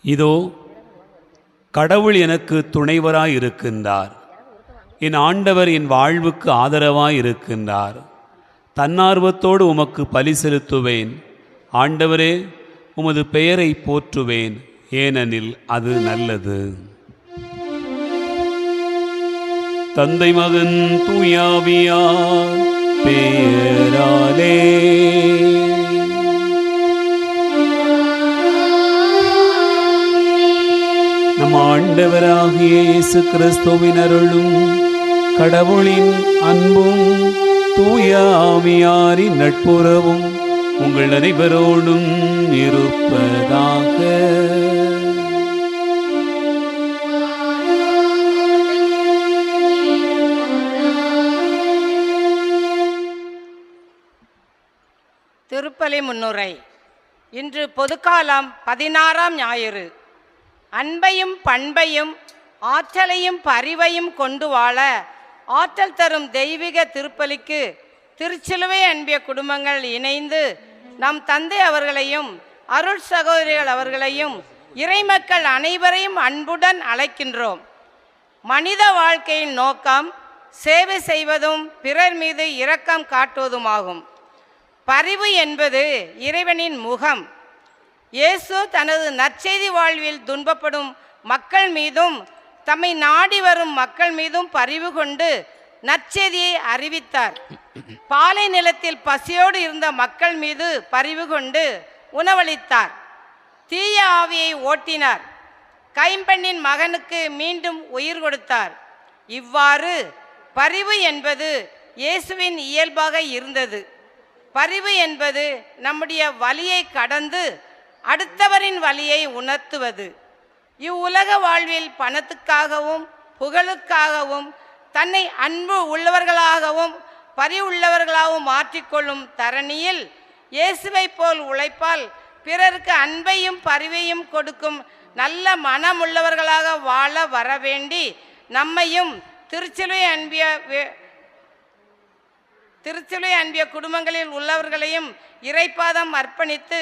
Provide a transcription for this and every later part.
இதோ கடவுள் எனக்கு துணைவராய் இருக்கின்றார். என் ஆண்டவர் என் வாழ்வுக்கு ஆதரவாய் இருக்கின்றார். தன்னார்வத்தோடு உமக்கு பலி செலுத்துவேன். ஆண்டவரே, உமது பெயரை போற்றுவேன், ஏனெனில் அது நல்லது. தந்தை மகன் தூயாவியார் பெயராலே. நம் ஆண்டவராகிய இயேசு கிறிஸ்துவின் அருளும் கடவுளின் அன்பும் தூய ஆவியாரின் நட்புறவும் உங்கள் அனைவரோடும் இருப்பதாக. திருப்பலி முன்னுரை. இன்று பொதுக்காலம் 16ஆம் ஞாயிறு. அன்பையும் பண்பையும் ஆற்றலையும் பரிவையும் கொண்டு வாழ ஆற்றல் தரும் தெய்வீக திருப்பலிக்கு திருச்சிலுவை அன்பிய குடும்பங்கள் இணைந்து நம் தந்தை அவர்களையும் அருள் சகோதரிகள் அவர்களையும் இறைமக்கள் அனைவரையும் அன்புடன் அழைக்கின்றோம். மனித வாழ்க்கையின் நோக்கம் சேவை செய்வதும் பிறர் மீது இரக்கம் காட்டுவதுமாகும். பரிவு என்பது இறைவனின் முகம். இயேசு தனது நற்செய்தி வாழ்வில் துன்பப்படும் மக்கள் மீதும் தம்மை நாடி வரும் மக்கள் மீதும் பரிவு கொண்டு நற்செய்தியை அறிவித்தார். பாலை நிலத்தில் பசியோடு இருந்த மக்கள் மீது பரிவு கொண்டு உணவளித்தார். தீய ஆவியை ஓட்டினார். கைம்பெண்ணின் மகனுக்கு மீண்டும் உயிர் கொடுத்தார். இவ்வாறு பரிவு என்பது இயேசுவின் இயல்பாக இருந்தது. பரிவு என்பது நம்முடைய வலியை கடந்து அடுத்தவரின் வலியை உணர்த்துவது. இவ்வுலக வாழ்வில் பணத்துக்காகவும் புகழுக்காகவும் தன்னை அன்பு உள்ளவர்களாகவும் பரிவுள்ளவர்களாகவும் மாற்றிக்கொள்ளும் தரணியில் இயேசுவை போல் உழைப்பால் பிறருக்கு அன்பையும் பரிவையும் கொடுக்கும் நல்ல மனமுள்ளவர்களாக வாழ வரவேண்டி நம்மையும் திருச்சிலுவை அன்பிய குடும்பங்களில் உள்ளவர்களையும் இறைப்பாதம் அர்ப்பணித்து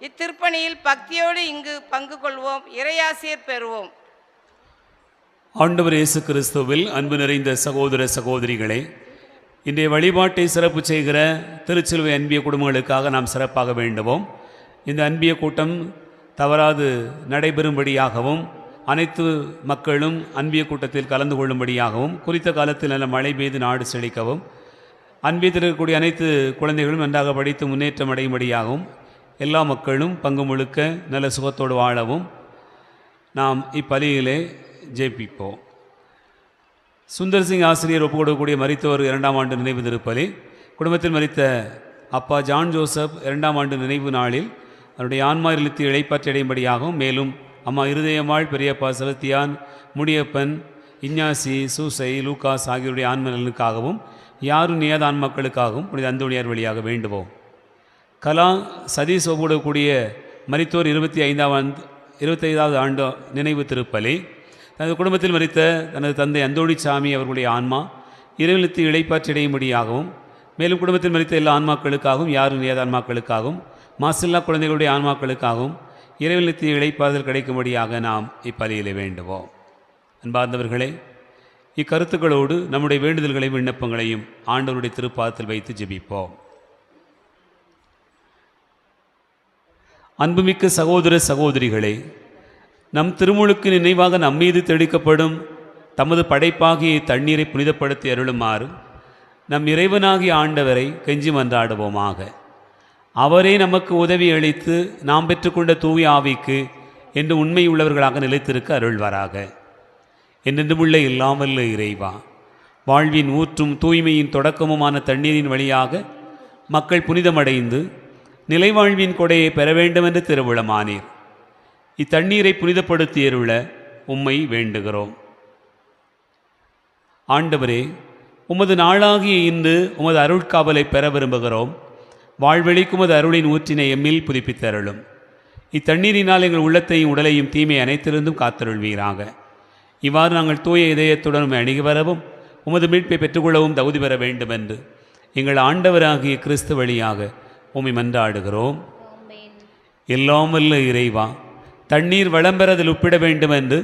இத்திருப்பணியில் பக்தியோடு இங்கு பங்கு கொள்வோம். இறையாசிரியர் பெறுவோம். ஆண்டவர் இயேசு கிறிஸ்துவில் அன்பு நிறைந்த சகோதர சகோதரிகளே, இன்றைய வழிபாட்டை சிறப்பு செய்கிற திருச்சிலுவை அன்பிய குடும்பங்களுக்காக நாம் சிறப்பாக வேண்டுவோம். இந்த அன்பிய கூட்டம் தவறாது நடைபெறும்படியாகவும் அனைத்து மக்களும் அன்பிய கூட்டத்தில் கலந்து கொள்ளும்படியாகவும் குறித்த காலத்தில் நல்ல மழை பெய்து நாடு செழிக்கவும் அன்பியத்தில் இருக்கக்கூடிய அனைத்து குழந்தைகளும் நன்றாக படித்து முன்னேற்றம் அடையும்படியாகவும் எல்லா மக்களும் பங்கு முழுக்க நல்ல சுகத்தோடு வாழவும் நாம் இப்பலியிலே ஜெபிப்போம். சுந்தர் சிங் ஆசிரியர் ஒப்புக் கொடுக்கக்கூடிய மரித்தோர் 2ஆம் ஆண்டு நினைவு திருப்பலி. குடும்பத்தில் மரித்த அப்பா ஜான் ஜோசப் 2ஆம் ஆண்டு நினைவு நாளில் அவருடைய ஆன்மா இல்லத்தில் இளைப்பாற்றடையும்படியாகவும் மேலும் அம்மா இருதயம்மாள், பெரியப்பா செபஸ்தியான், முடியப்பன், இஞ்ஞாசி, சூசை, லூகாஸ் ஆகியோருடைய ஆன்ம நலனுக்காகவும் யாரும் நியாத ஆன்மாக்களுக்காகவும் புனித அந்தோணியார் வழியாக வேண்டுவோம். கலா சதீஷ் ஒப்புடக்கூடிய மரித்தோர் 25ஆவது ஆண்டு நினைவு திருப்பலி. தனது குடும்பத்தில் மரித்த தனது தந்தை அந்தோணிசாமி அவர்களுடைய ஆன்மா இறைவனுக்கு இளைப்பாற்றடையும்படியாகவும் மேலும் குடும்பத்தில் மரித்த எல்லா ஆன்மாக்களுக்காகவும் யாரும் நியாத ஆன்மாக்களுக்காகவும் மாசில்லா குழந்தைகளுடைய ஆன்மாக்களுக்காகவும் இறைவனுக்கு இளைப்பாறுதல் கிடைக்கும்படியாக நாம் இப்பலியிலே வேண்டுவோம். அன்பார்ந்தவர்களே, இக்கருத்துக்களோடு நம்முடைய வேண்டுதல்களை விண்ணப்பங்களையும் ஆண்டவருடைய திருப்பாதத்தில் வைத்து ஜெபிப்போம். அன்புமிக்க சகோதர சகோதரிகளே, நம் திருமுழுக்கு நினைவாக நம்மீது தெளிக்கப்படும் தமது படைப்பாகிய தண்ணீரை புனிதப்படுத்தி அருளுமாறு நம் இறைவனாகிய ஆண்டவரை கெஞ்சி மன்றாடுவோமாக. அவரே நமக்கு உதவி அளித்து நாம் பெற்றுக்கொண்ட தூய ஆவிக்கு என்று உண்மை உள்ளவர்களாக நிலைத்திருக்க அருள்வாராக. என்றென்றுமுள்ள இல்லாமல்ல இறைவா, வாழ்வின் ஊற்றும் தூய்மையின் தொடக்கமுமான தண்ணீரின் வழியாக மக்கள் புனிதமடைந்து நிலைவாழ்வின் கொடையை பெற வேண்டுமென்று திருவுளமானீர். இத்தண்ணீரை புனிதப்படுத்தியருள உம்மை வேண்டுகிறோம். ஆண்டவரே, உமது நாளாகிய இன்று உமது அருட்காவலை பெற விரும்புகிறோம். வாழ்வெளிக்கும் உமது அருளின் ஊற்றினை எம்மில் புதுப்பித்தருளும். இத்தண்ணீரினால் எங்கள் உள்ளத்தையும் உடலையும் தீமை அனைத்திருந்தும் காத்தருள்வீராக. இவ்வாறு நாங்கள் தூய இதயத்துடன் அணுகி வரவும் உமது மீட்பை பெற்றுக்கொள்ளவும் தகுதி பெற வேண்டுமென்று எங்கள் ஆண்டவராகிய கிறிஸ்து வழியாக உம்மை மன்றாடுகிறோம். எல்லாம் வல்ல இறைவா, தண்ணீர் வளம் பெறதில் ஒப்பிட வேண்டுமென்று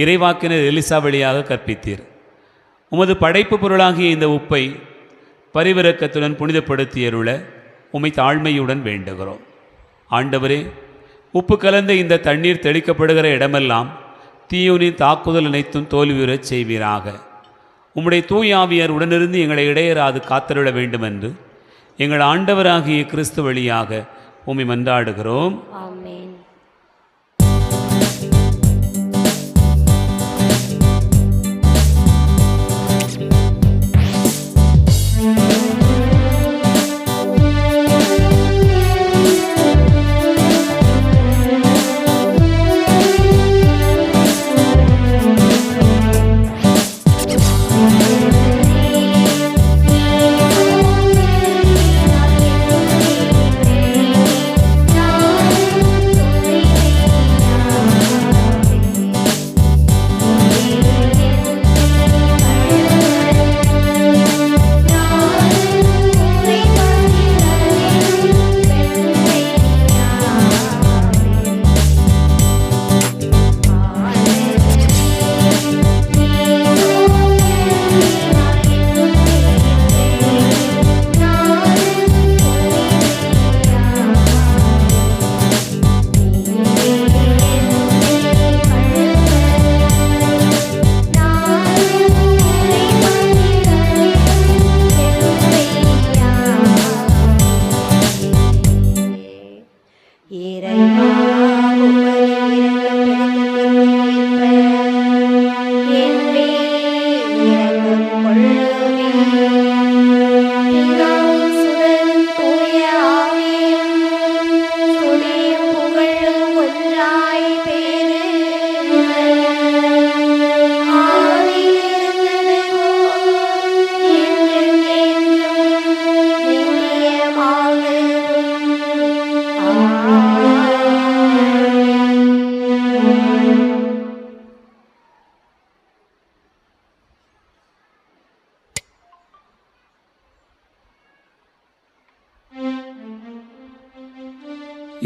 இறைவாக்கினர் எலிசா வழியாக கற்பித்தீர். உமது படைப்பு பொருளாகிய இந்த உப்பை பரிவிரக்கத்துடன் புனிதப்படுத்தியருள உம்மை தாழ்மையுடன் வேண்டுகிறோம். ஆண்டவரே, உப்பு கலந்த இந்த தண்ணீர் தெளிக்கப்படுகிற இடமெல்லாம் தீயோனின் தாக்குதல் அனைத்தும் தோல்வியுறச் செய்வீராக. உம்முடைய தூய ஆவியார் உடனிருந்து எங்களை இடையராது காத்தருள வேண்டுமென்று எங்கள் ஆண்டவராகிய கிறிஸ்து வழியாக உம்மை மன்றாடுகிறோம். ஆமென்.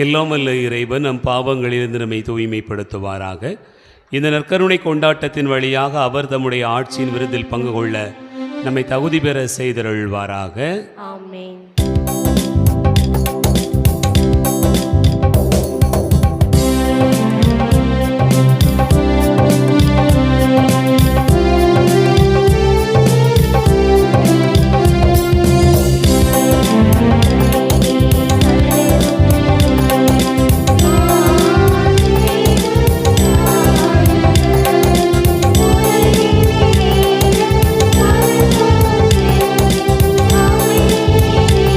எல்லாம் வல்ல இறைவன் நம் பாவங்களிலிருந்து நம்மை தூய்மைப்படுத்துவாராக. இந்த நற்கருணை கொண்டாட்டத்தின் வழியாக அவர் தம்முடைய ஆட்சியின் விருதில் பங்கு கொள்ள நம்மை தகுதி பெற செய்தருள்வாராக. ஆமென். Amen.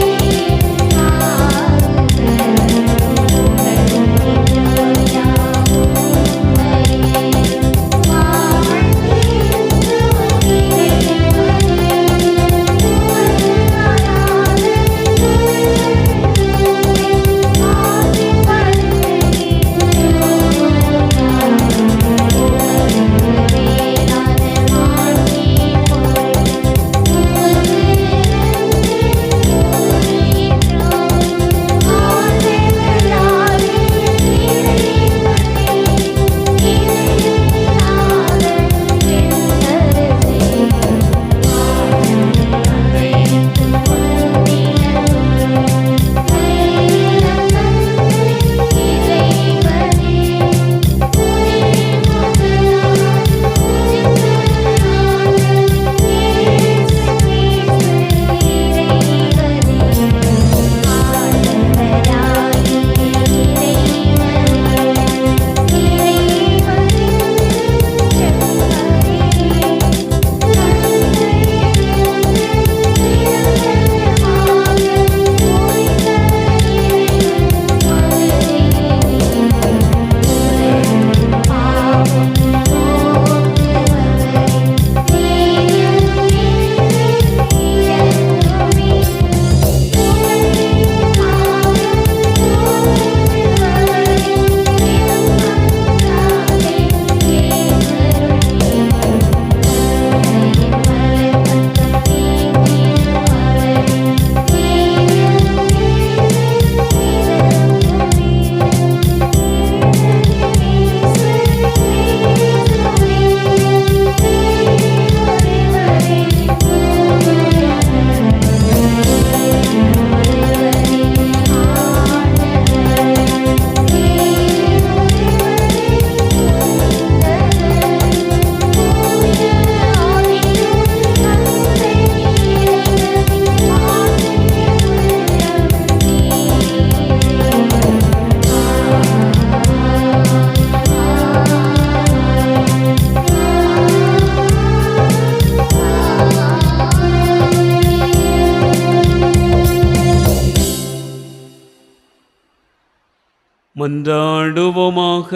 மன்றாடுவோமாக.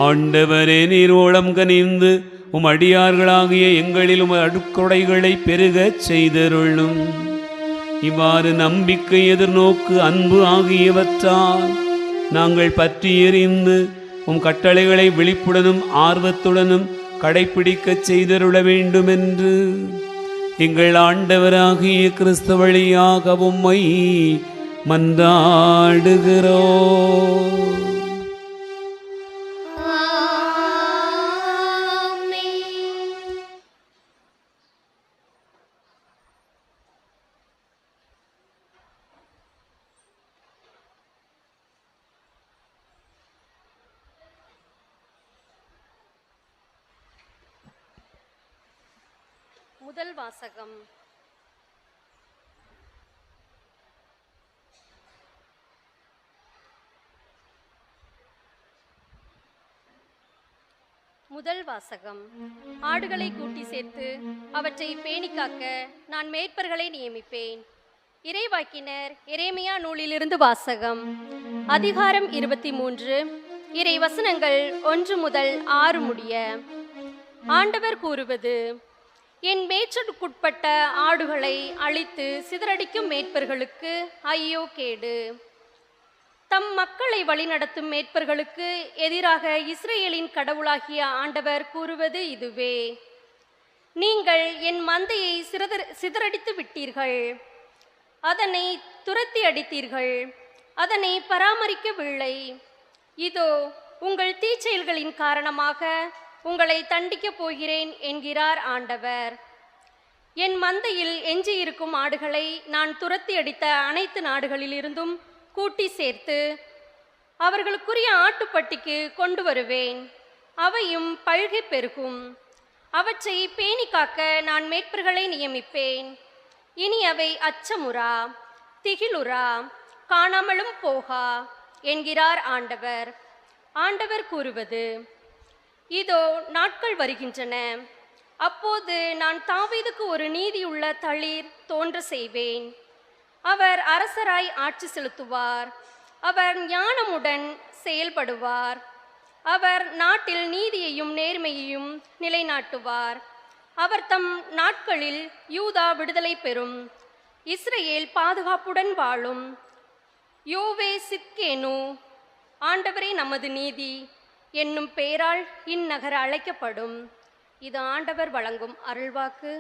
ஆண்டவரே, நீர் ஓளம் கனிந்து உம் அடியார்களாகிய எங்களில் உம் அடுக்குடைகளை பெருகச் செய்தருளும். இவ்வாறு நம்பிக்கை, எதிர்நோக்கு, அன்பு ஆகியவற்றால் நாங்கள் பற்றி எறிந்து உம் கட்டளைகளை விழிப்புடனும் ஆர்வத்துடனும் கடைப்பிடிக்கச் செய்தருள வேண்டுமென்று எங்கள் ஆண்டவராகிய கிறிஸ்து வழியாக உம்மை மன்றாடுகிறோம். முதல் வாசகம். முதல் வாசகம். ஆடுகளை கூட்டி சேர்த்து அவற்றை பேணிக்காக்க நான் மேய்ப்பர்களை நியமிப்பேன். இறைவாக்கினர் எரேமியா நூலிலிருந்து வாசகம். அதிகாரம் 23, இறை வசனங்கள் 1 முதல் 6 முடிய. ஆண்டவர் கூறுவது: என் மேய்ச்சலுக்குட்பட்ட ஆடுகளை அழித்து சிதறடிக்கும் மேய்ப்பர்களுக்கு ஐயோ கேடு. தம் மக்களை வழிநடத்தும் மேய்ப்பர்களுக்கு எதிராக இஸ்ரேலின் கடவுளாகிய ஆண்டவர் கூறுவது இதுவே: நீங்கள் என் மந்தையை சிதறடித்து விட்டீர்கள், அதனை துரத்தி அடித்தீர்கள், அதனை பராமரிக்கவில்லை. இதோ உங்கள் தீச்செயல்களின் காரணமாக உங்களை தண்டிக்கப் போகிறேன் என்கிறார் ஆண்டவர். என் மந்தையில் எஞ்சியிருக்கும் ஆடுகளை நான் துரத்தி அடித்த அனைத்து நாடுகளிலிருந்தும் கூட்டி சேர்த்து அவர்களுக்குரிய ஆட்டுப்பட்டிக்கு கொண்டு வருவேன். அவையும் பல்கி பெருகும். அவற்றை பேணி காக்க நான் மேய்ப்பர்களை நியமிப்பேன். இனி அவை அச்சமுறா, திகிலுறா, காணாமலும் போகா என்கிறார் ஆண்டவர். ஆண்டவர் கூறுவது: இதோ நாட்கள் வருகின்றன, அப்போது நான் தாவீதுக்கு ஒரு நீதியுள்ள தளிர் தோன்ற செய்வேன். அவர் அரசராய் ஆட்சி செலுத்துவார். அவர் ஞானமுடன் செயல்படுவார். அவர் நாட்டில் நீதியையும் நேர்மையையும் நிலைநாட்டுவார். அவர் தம் நாட்களில் யூதா விடுதலை பெறும், இஸ்ரேல் பாதுகாப்புடன் வாழும். யோவே சித்கேனு, ஆண்டவரே நமது நீதி என்னும் பெயரால் இந்நகர் அழைக்கப்படும். இது ஆண்டவர் வழங்கும் அருள்வாக்கு.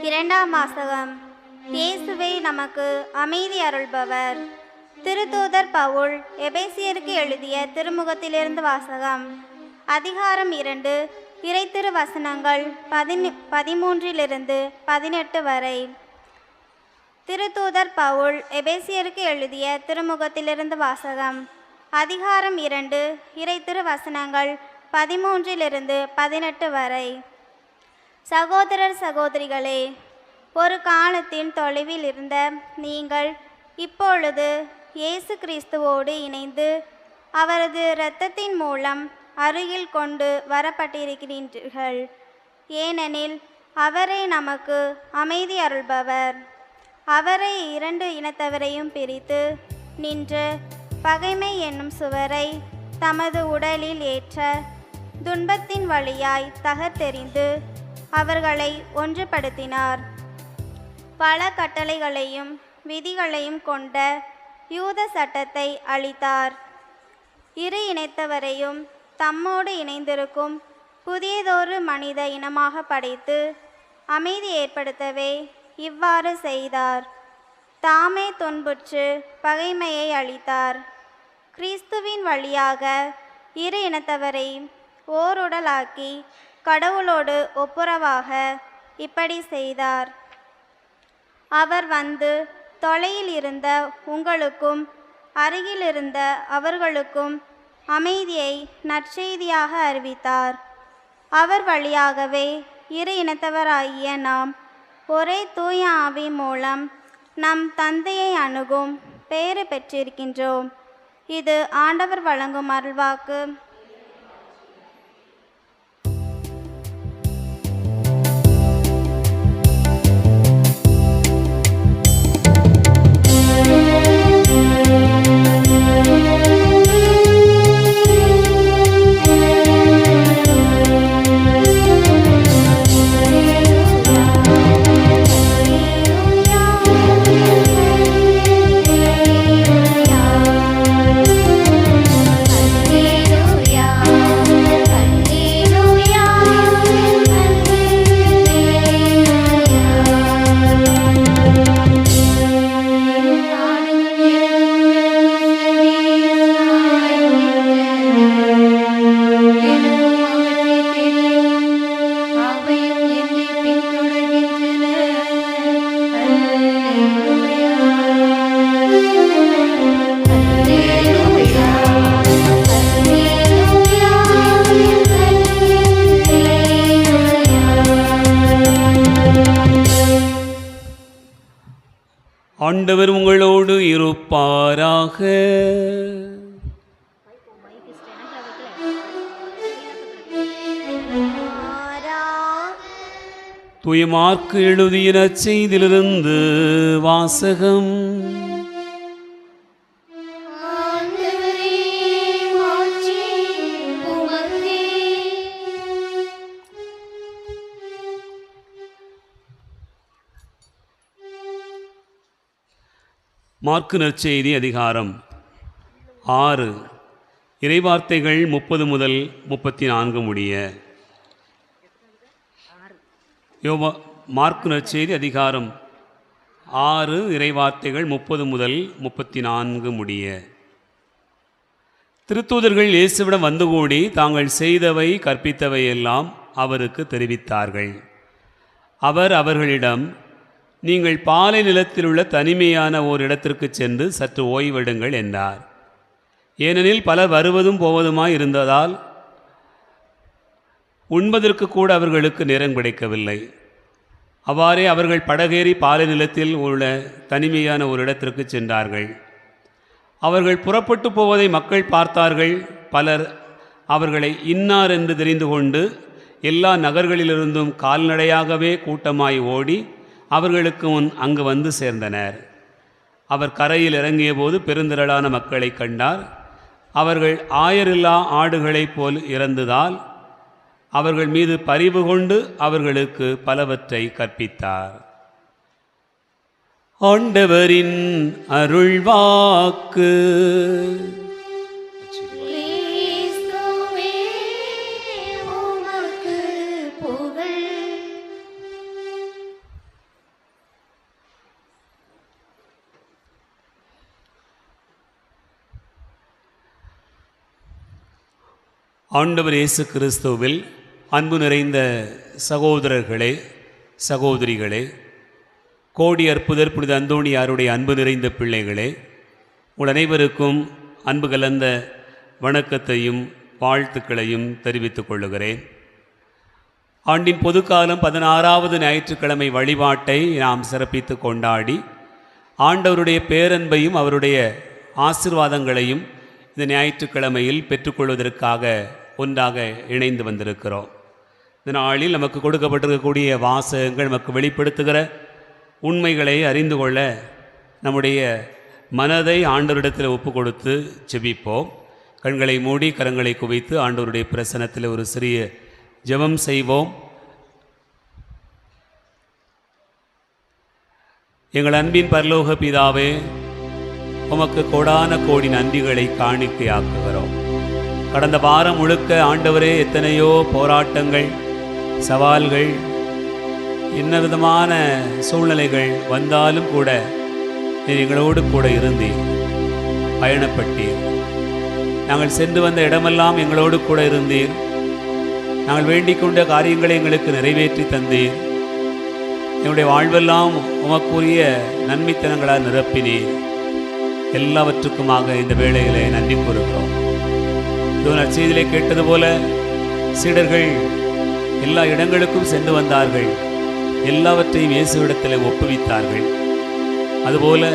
இரண்டாம் வாசகம். இயேசுவே நமக்கு அமைதி அருள்பவர். திருத்தூதர் பவுல் எபேசியருக்கு எழுதிய திருமுகத்திலிருந்து வாசகம். அதிகாரம் 2, இறைத்திரு வசனங்கள் 13 18 வரை. திருத்தூதர் பவுல் எபேசியருக்கு எழுதிய திருமுகத்திலிருந்து வாசகம். அதிகாரம் 2, இறைத்திரு வசனங்கள் 13 18 வரை. சகோதரர் சகோதரிகளே, ஒரு காலத்தின் தொலைவில் இருந்த நீங்கள் இப்பொழுது இயேசு கிறிஸ்துவோடு இணைந்து அவரது இரத்தத்தின் மூலம் அருகில் கொண்டு வரப்பட்டிருக்கிறீர்கள். ஏனெனில் அவரே நமக்கு அமைதி அருள்பவர். அவரை 2 இனத்தவரையும் பிரித்து நின்று பகைமை என்னும் சுவரை தமது உடலில் ஏற்ற துன்பத்தின் வழியாய் தகர்த்தெறிந்து அவர்களை ஒன்றுபடுத்தினார். பல கட்டளைகளையும் விதிகளையும் கொண்ட யூத சட்டத்தை அளித்தார். 2 இனத்தவரையும் தம்மோடு இணைந்திருக்கும் புதியதொரு மனித இனமாக படைத்து அமைதி ஏற்படுத்தவே இவ்வாறு செய்தார். தாமே துன்புற்று பகைமையை அளித்தார். கிறிஸ்துவின் வழியாக 2 இனத்தவரை ஓருடலாக்கி கடவுளோடு ஒப்புரவாக இப்படி செய்தார். அவர் வந்து தொலையில் இருந்த உங்களுக்கும் அருகில் இருந்த அவர்களுக்கும் அமைதியை நற்செய்தியாக அறிவித்தார். அவர் வழியாகவே 2 இனத்தவராகிய நாம் ஒரே தூய ஆவி மூலம் நம் தந்தையை அணுகும் பேறு பெற்றிருக்கின்றோம். இது ஆண்டவர் வழங்கும் அருள்வாக்கு. ஆண்டவர் உங்களோடு இருப்பாராக. தூய மார்க்கு எழுதிய நற்செய்தியிலிருந்து வாசகம். மார்க்கு நற்செய்தி அதிகாரம் 6, இறைவார்த்தைகள் 30 முதல் 34 முடிய. மார்க்கு நற்செய்தி அதிகாரம் 6, இறைவார்த்தைகள் 30 முதல் 34 முடிய. திருத்தூதர்கள் இயேசுவிடம் வந்து கூடி தாங்கள் செய்தவை கற்பித்தவை எல்லாம் அவருக்கு தெரிவித்தார்கள். அவர் அவர்களிடம், நீங்கள் பாலை நிலத்தில் உள்ள தனிமையான ஓர் இடத்திற்கு சென்று சற்று ஓய்வெடுங்கள் என்றார். ஏனெனில் பலர் வருவதும் போவதுமாய் இருந்ததால் உண்பதற்கு கூட அவர்களுக்கு நேரம் கிடைக்கவில்லை. அவ்வாறே அவர்கள் படகேறி பாலை நிலத்தில் உள்ள தனிமையான ஒரு இடத்திற்கு சென்றார்கள். அவர்கள் புறப்பட்டு போவதை மக்கள் பார்த்தார்கள். பலர் அவர்களை இன்னார் என்று தெரிந்து கொண்டு எல்லா நகர்களிலிருந்தும் கால்நடையாகவே கூட்டமாய் ஓடி அவர்களுக்கு முன் அங்கு வந்து சேர்ந்தனர். அவர் கரையில் இறங்கிய போது பெருந்திரளான மக்களை கண்டார். அவர்கள் ஆயரில்லா ஆடுகளைப் போல் இறந்ததால் அவர்கள் மீது பரிவு கொண்டு அவர்களுக்கு பலவற்றை கற்பித்தார். ஆண்டவரின் அருள்வாக்கு. ஆண்டவர் இயேசு கிறிஸ்துவில் அன்பு நிறைந்த சகோதரர்களே, சகோதரிகளே, கோடி அற்புதர் புனித அந்தோணியாருடைய அன்பு நிறைந்த பிள்ளைகளே, உங்கள் அனைவருக்கும் அன்பு கலந்த வணக்கத்தையும் வாழ்த்துக்களையும் தெரிவித்துக் கொள்ளுகிறேன். ஆண்டின் பொதுக்காலம் 16வது ஞாயிற்றுக்கிழமை வழிபாட்டை நாம் சிறப்பித்து கொண்டாடி ஆண்டவருடைய பேரன்பையும் அவருடைய ஆசீர்வாதங்களையும் இந்த ஞாயிற்றுக்கிழமையில் பெற்றுக்கொள்வதற்காக ஒன்றாக இணைந்து வந்திருக்கிறோம். இந்த நாளில் நமக்கு கொடுக்கப்பட்டிருக்கக்கூடிய வாசகங்கள் நமக்கு வெளிப்படுத்துகிற உண்மைகளை அறிந்து கொள்ள நம்முடைய மனதை ஆண்டவரிடத்தில் ஒப்பு கொடுத்து செபிப்போம். கண்களை மூடி கரங்களை குவித்து ஆண்டவருடைய பிரசன்னத்தில் ஒரு சிறிய ஜெபம் செய்வோம். எங்கள் அன்பின் பரலோக பிதாவே, உமக்கு கோடான கோடி நன்றிகளை காணிக்கையாக்குகிறோம். கடந்த வாரம் முழுக்க ஆண்டவரே எத்தனையோ போராட்டங்கள், சவால்கள், என்ன விதமான சூழ்நிலைகள் வந்தாலும் கூட நீர் எங்களோடு கூட இருந்தீர், பயணப்பட்டீர். நாங்கள் சென்று வந்த இடமெல்லாம் எங்களோடு கூட இருந்தீர். நாங்கள் வேண்டிக் கொண்ட காரியங்களை எங்களுக்கு நிறைவேற்றி தந்தீர். என்னுடைய வாழ்வெல்லாம் உமக்குரிய நன்மைத்தனங்களால் நிரப்பினீர். எல்லாவற்றுக்குமாக இந்த வேளையிலே நன்றி கூறுகிறோம். இதோ நற்செய்தியிலே கேட்டது போல சீடர்கள் எல்லா இடங்களுக்கும் சென்று வந்தார்கள், எல்லாவற்றையும் இயேசுவிடத்தில் ஒப்புவித்தார்கள். அதுபோல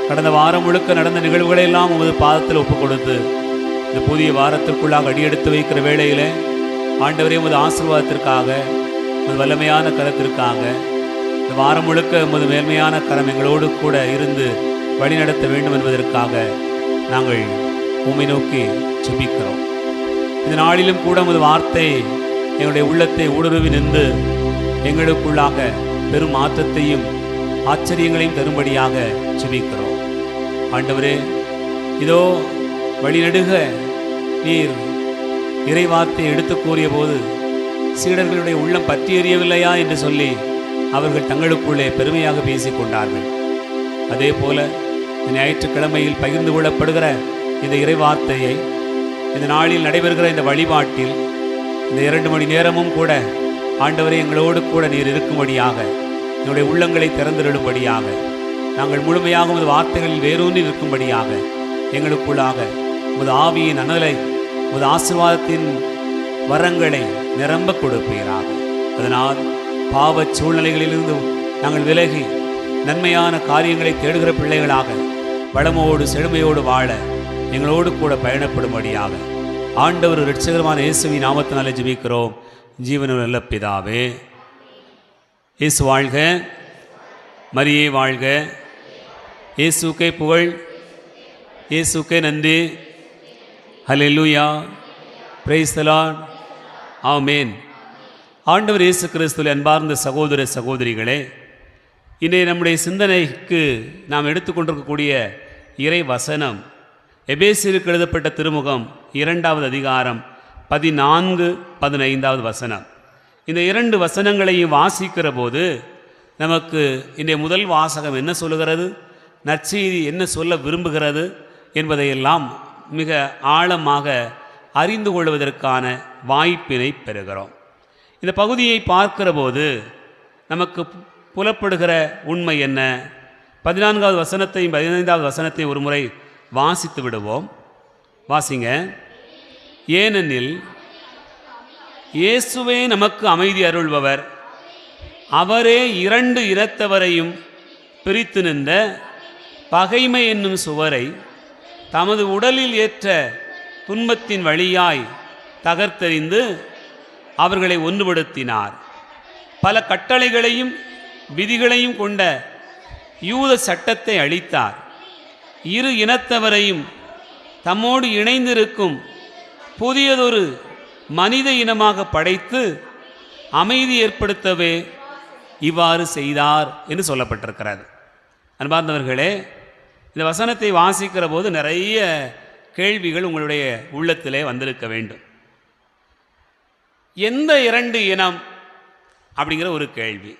கடந்த வாரம் முழுக்க நடந்த நிகழ்வுகளை எல்லாம் உமது பாதத்தில் ஒப்பு கொடுத்து இந்த புதிய வாரத்திற்குள்ளாக அடியெடுத்து வைக்கிற வேளையில் ஆண்டவரே, உமது ஆசீர்வாதத்திற்காக, உமது வல்லமையான கரத்திற்காக, இந்த வாரம் முழுக்க உமது மேன்மையான கரம் எங்களோடு கூட இருந்து வழிநடத்த வேண்டும் என்பதற்காக நாங்கள் உம்மை நோக்கி ஜெபிக்கிறோம். இந்த நாளிலும் கூட உமது வார்த்தை எங்களுடைய உள்ளத்தை ஊடுருவி நின்று எங்களுக்குள்ளாக பெரும் மாற்றத்தையும் ஆச்சரியங்களையும் தரும்படியாக ஜெபிக்கிறோம். ஆண்டவரே, இதோ வழிநடுக நீர் இறைவார்த்தை எடுத்து கூறிய போது சீடர்களுடைய உள்ளம் பற்றி எறியவில்லையா என்று சொல்லி அவர்கள் தங்களுக்குள்ளே பெருமையாக பேசிக் கொண்டார்கள். அதே போல இந்த ஞாயிற்றுக்கிழமையில் பகிர்ந்து கொள்ளப்படுகிற இந்த இறைவார்த்தையை இந்த நாளில் நடைபெறுகிற இந்த வழிபாட்டில் இந்த 2 மணி நேரமும் கூட ஆண்டவரே எங்களோடு கூட நீர் இருக்கும்படியாக, என்னுடைய உள்ளங்களை திறந்திருடும்படியாக, நாங்கள் முழுமையாக உமது வார்த்தைகளில் வேரூன்றி நிற்கும்படியாக எங்களுக்குள்ளாக உமது ஆவியின் அனலை, உமது ஆசீர்வாதத்தின் வரங்களை நிரம்ப கொடுப்பீராக. அதனால் பாவ சூழ்நிலைகளிலிருந்து நாங்கள் விலகி நன்மையான காரியங்களை தேடுகிற பிள்ளைகளாக வளமோடு செழுமையோடு வாழ எங்களோடு கூட பயணப்படும்படியாக ஆண்டவர் இரட்சகரமான இயேசுவின் நாமத்தினாலே ஜெபிக்கிறோம். ஜீவனுள்ள நல்ல பிதாவே. இயேசு வாழ்க, மரியே வாழ்க, இயேசுக்கே புகழ், இயேசுக்கே நன்றி. ஹல்லேலூயா, பிரைஸ் தி லார்ட், ஆமென். ஆண்டவர் இயேசு கிறிஸ்துவின் அன்பார்ந்த சகோதர சகோதரிகளே, இன்றைய நம்முடைய சிந்தனைக்கு நாம் எடுத்துக்கொண்டிருக்கக்கூடிய இறை வசனம் எபேசியருக்கு எழுதப்பட்ட திருமுகம் 2வது அதிகாரம் 14-15வது வசனம். இந்த 2 வசனங்களையும் வாசிக்கிற போது நமக்கு இன்றைய முதல் வாசகம் என்ன சொல்லுகிறது, நற்செய்தி என்ன சொல்ல விரும்புகிறது என்பதையெல்லாம் மிக ஆழமாக அறிந்து கொள்வதற்கான வாய்ப்பினை பெறுகிறோம். இந்த பகுதியை பார்க்கிற போது நமக்கு புலப்படுகிற உண்மை என்ன? 14வது வசனத்தையும் 15வது வசனத்தையும் ஒரு முறை வாசித்து விடுவோம். வாசிங்க. ஏனெனில் இயேசுவே நமக்கு அமைதி அருள்பவர், அவரே 2 இனத்தவரையும் பிரித்து நின்ற பகைமை என்னும் சுவரை தமது உடலில் ஏற்ற துன்பத்தின் வழியாய் தகர்த்தெறிந்து அவர்களை ஒன்றுபடுத்தினார். பல கட்டளைகளையும் விதிகளையும் கொண்ட யூத சட்டத்தை அழித்தார். 2 இனத்தவரையும் தம்மோடு இணைந்திருக்கும் புதியதொரு மனித இனமாக படைத்து அமைதி ஏற்படுத்தவே இவ்வாறு செய்தார் என்று சொல்லப்பட்டிருக்கிறது. அன்பார்ந்தவர்களே, இந்த வசனத்தை வாசிக்கிற போது நிறைய கேள்விகள் உங்களுடைய உள்ளத்திலே வந்திருக்க வேண்டும். எந்த 2 இனம் அப்படிங்கிற ஒரு கேள்வி.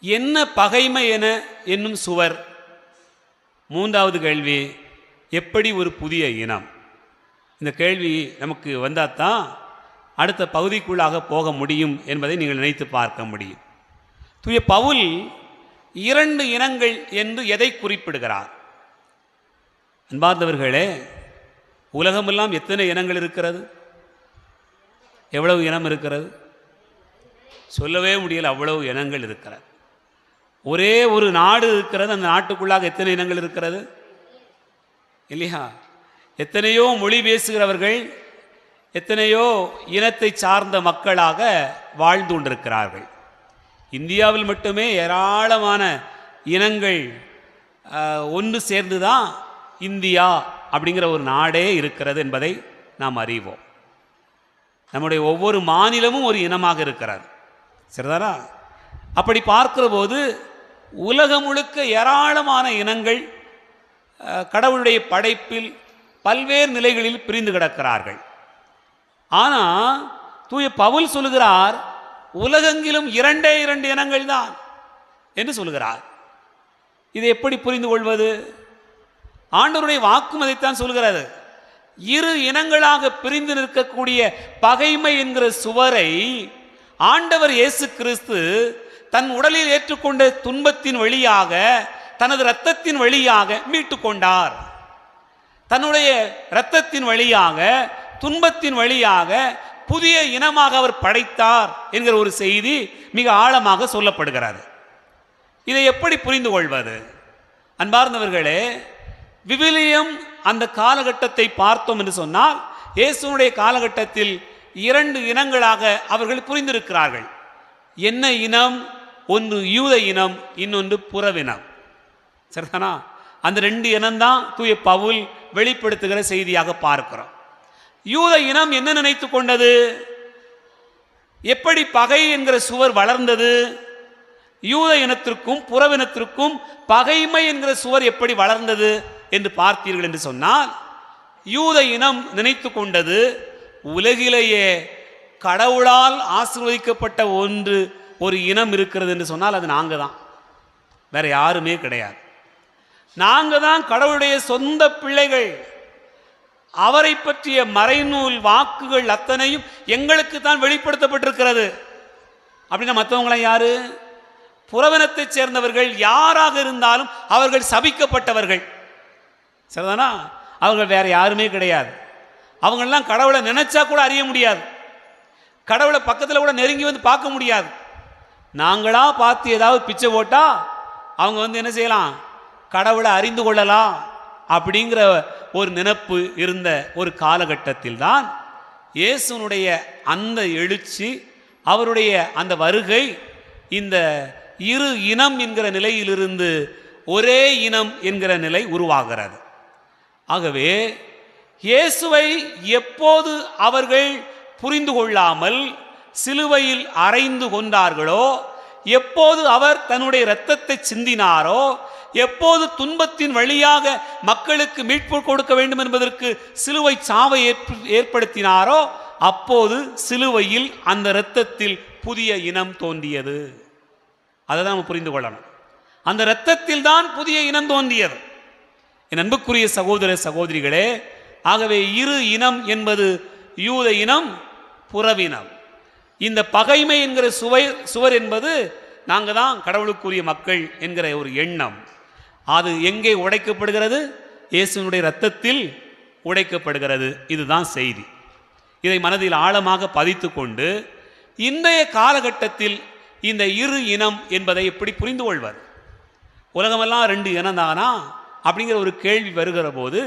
என்ன பகைமை என என்னும் சுவர்? 3வது கேள்வி, எப்படி ஒரு புதிய இனம்? இந்த கேள்வி நமக்கு வந்தால் தான் அடுத்த பகுதிக்குள்ளாக போக முடியும் என்பதை நீங்கள் நினைத்து பார்க்க முடியும். தூய பவுல் 2 இனங்கள் என்று எதை குறிப்பிடுகிறார்? அன்பார்ந்தவர்களே, உலகமெல்லாம் எத்தனை இனங்கள் இருக்கிறது? எவ்வளவு இனம் இருக்கிறது? சொல்லவே முடியல, அவ்வளவு இனங்கள் இருக்கிறது. ஒரே ஒரு நாடு இருக்கிறது, அந்த நாட்டுக்குள்ளாக எத்தனை இனங்கள் இருக்கிறது இல்லையா? எத்தனையோ மொழி பேசுகிறவர்கள், எத்தனையோ இனத்தை சார்ந்த மக்களாக வாழ்ந்து கொண்டிருக்கிறார்கள். இந்தியாவில் மட்டுமே ஏராளமான இனங்கள் ஒன்று சேர்ந்து தான் இந்தியா அப்படிங்கிற ஒரு நாடே இருக்கிறது என்பதை நாம் அறிவோம். நம்முடைய ஒவ்வொரு மாநிலமும் ஒரு இனமாக இருக்கிறது, சரிதானா? அப்படி பார்க்கிற போது உலகம் முழுக்க ஏராளமான இனங்கள் கடவுளுடைய படைப்பில் பல்வேறு நிலைகளில் பிரிந்து கிடக்கிறார்கள். ஆனால் தூய பவுல் சொல்லுகிறார், உலகெங்கிலும் 2 இனங்கள் தான் என்று சொல்லுகிறார். இதை எப்படி புரிந்து கொள்வது? ஆண்டவருடைய வாக்கும் அதைத்தான் சொல்கிறது. 2 இனங்களாக பிரிந்து நிற்கக்கூடிய பகைமை என்கிற சுவரை ஆண்டவர் இயேசு கிறிஸ்து தன் உடலில் ஏற்றுக்கொண்ட துன்பத்தின் வழியாக, தனது இரத்தத்தின் வழியாக மீட்டு கொண்டார். தன்னுடைய இரத்தத்தின் வழியாக, துன்பத்தின் வழியாக புதிய இனமாக அவர் படைத்தார் என்கிற ஒரு செய்தி மிக ஆழமாக சொல்லப்படுகிறது. இதை எப்படி புரிந்து கொள்வது? அன்பார்ந்தவர்களே, விவிலியம் அந்த காலகட்டத்தை பார்த்தோம் என்று சொன்னால், இயேசுனுடைய காலகட்டத்தில் 2 இனங்களாக அவர்கள் புரிந்திருக்கிறார்கள். என்ன இனம்? ஒன்று யூத இனம், இன்னொன்று புறவினம், சரிதானா? அந்த 2 இனம்தான் தூய பவுல் வெளிப்படுத்துகிற செய்தியாக பார்க்கிறோம். யூத இனம் என்ன நினைத்து கொண்டது? எப்படி பகை என்கிற சுவர் வளர்ந்தது? யூத இனத்திற்கும் புறவினத்திற்கும் பகைமை என்கிற சுவர் எப்படி வளர்ந்தது என்று பார்த்தீர்கள் என்று சொன்னால், யூத இனம் நினைத்து கொண்டது, உலகிலேயே கடவுளால் ஆசீர்வதிக்கப்பட்ட ஒரு இனம் இருக்கிறது என்று சொன்னால் அது நாங்கள் தான், வேற யாருமே கிடையாது. நாங்கள் தான் கடவுளுடைய சொந்த பிள்ளைகள். அவரை பற்றிய மறைநூல் வாக்குகள் அத்தனையும் எங்களுக்கு தான் வெளிப்படுத்தப்பட்டிருக்கிறது. அப்படின்னா மற்றவங்களாம் யாரு? புறவினத்தை சேர்ந்தவர்கள் யாராக இருந்தாலும் அவர்கள் சபிக்கப்பட்டவர்கள், சரிதானா? அவர்கள் வேற யாருமே கிடையாது. அவங்களெல்லாம் கடவுளை நினைச்சா கூட அறிய முடியாது, கடவுளை பக்கத்தில் கூட நெருங்கி வந்து பார்க்க முடியாது. நாங்களா பார்த்து ஏதாவது பிச்சை போட்டா அவங்க வந்து என்ன செய்யலாம்? கடவுளை அறிந்து கொள்ளலாம் அப்படிங்கிற ஒரு நினைப்பு இருந்த ஒரு காலகட்டத்தில் தான் இயேசுனுடைய அந்த எழுச்சி, அவருடைய அந்த வருகை இந்த 2 இனம் என்கிற நிலையிலிருந்து ஒரே இனம் என்கிற நிலை உருவாகிறது. ஆகவே இயேசுவை எப்போது அவர்கள் புரிந்து கொள்ளாமல் சிலுவையில் அறைந்து கொண்டார்களோ, எப்போது அவர் தன்னுடைய இரத்தத்தை சிந்தினாரோ, எப்போது துன்பத்தின் வழியாக மக்களுக்கு மீட்பு கொடுக்க வேண்டும் என்பதற்கு சிலுவை சாவை ஏற்படுத்தினாரோ, அப்போது சிலுவையில் அந்த இரத்தத்தில் புதிய இனம் தோன்றியது. அதை தான் நம்ம புரிந்து கொள்ளணும். அந்த இரத்தத்தில் தான் புதிய இனம் தோன்றியது. என் அன்புக்குரிய சகோதர சகோதரிகளே, ஆகவே 2 இனம் என்பது யூத இனம், புறவினம். இந்த பகைமை என்கிற சுவர் என்பது நாங்கள் தான் கடவுளுக்குரிய மக்கள் என்கிற ஒரு எண்ணம். அது எங்கே உடைக்கப்படுகிறது? இயேசுனுடைய இரத்தத்தில் உடைக்கப்படுகிறது. இதுதான் செய்தி. இதை மனதில் ஆழமாக பதித்து கொண்டு இன்றைய காலகட்டத்தில் இந்த 2 இனம் என்பதை எப்படி புரிந்து கொள்வது? உலகமெல்லாம் 2 இனம் தானா அப்படிங்கிற ஒரு கேள்வி வருகிற போது,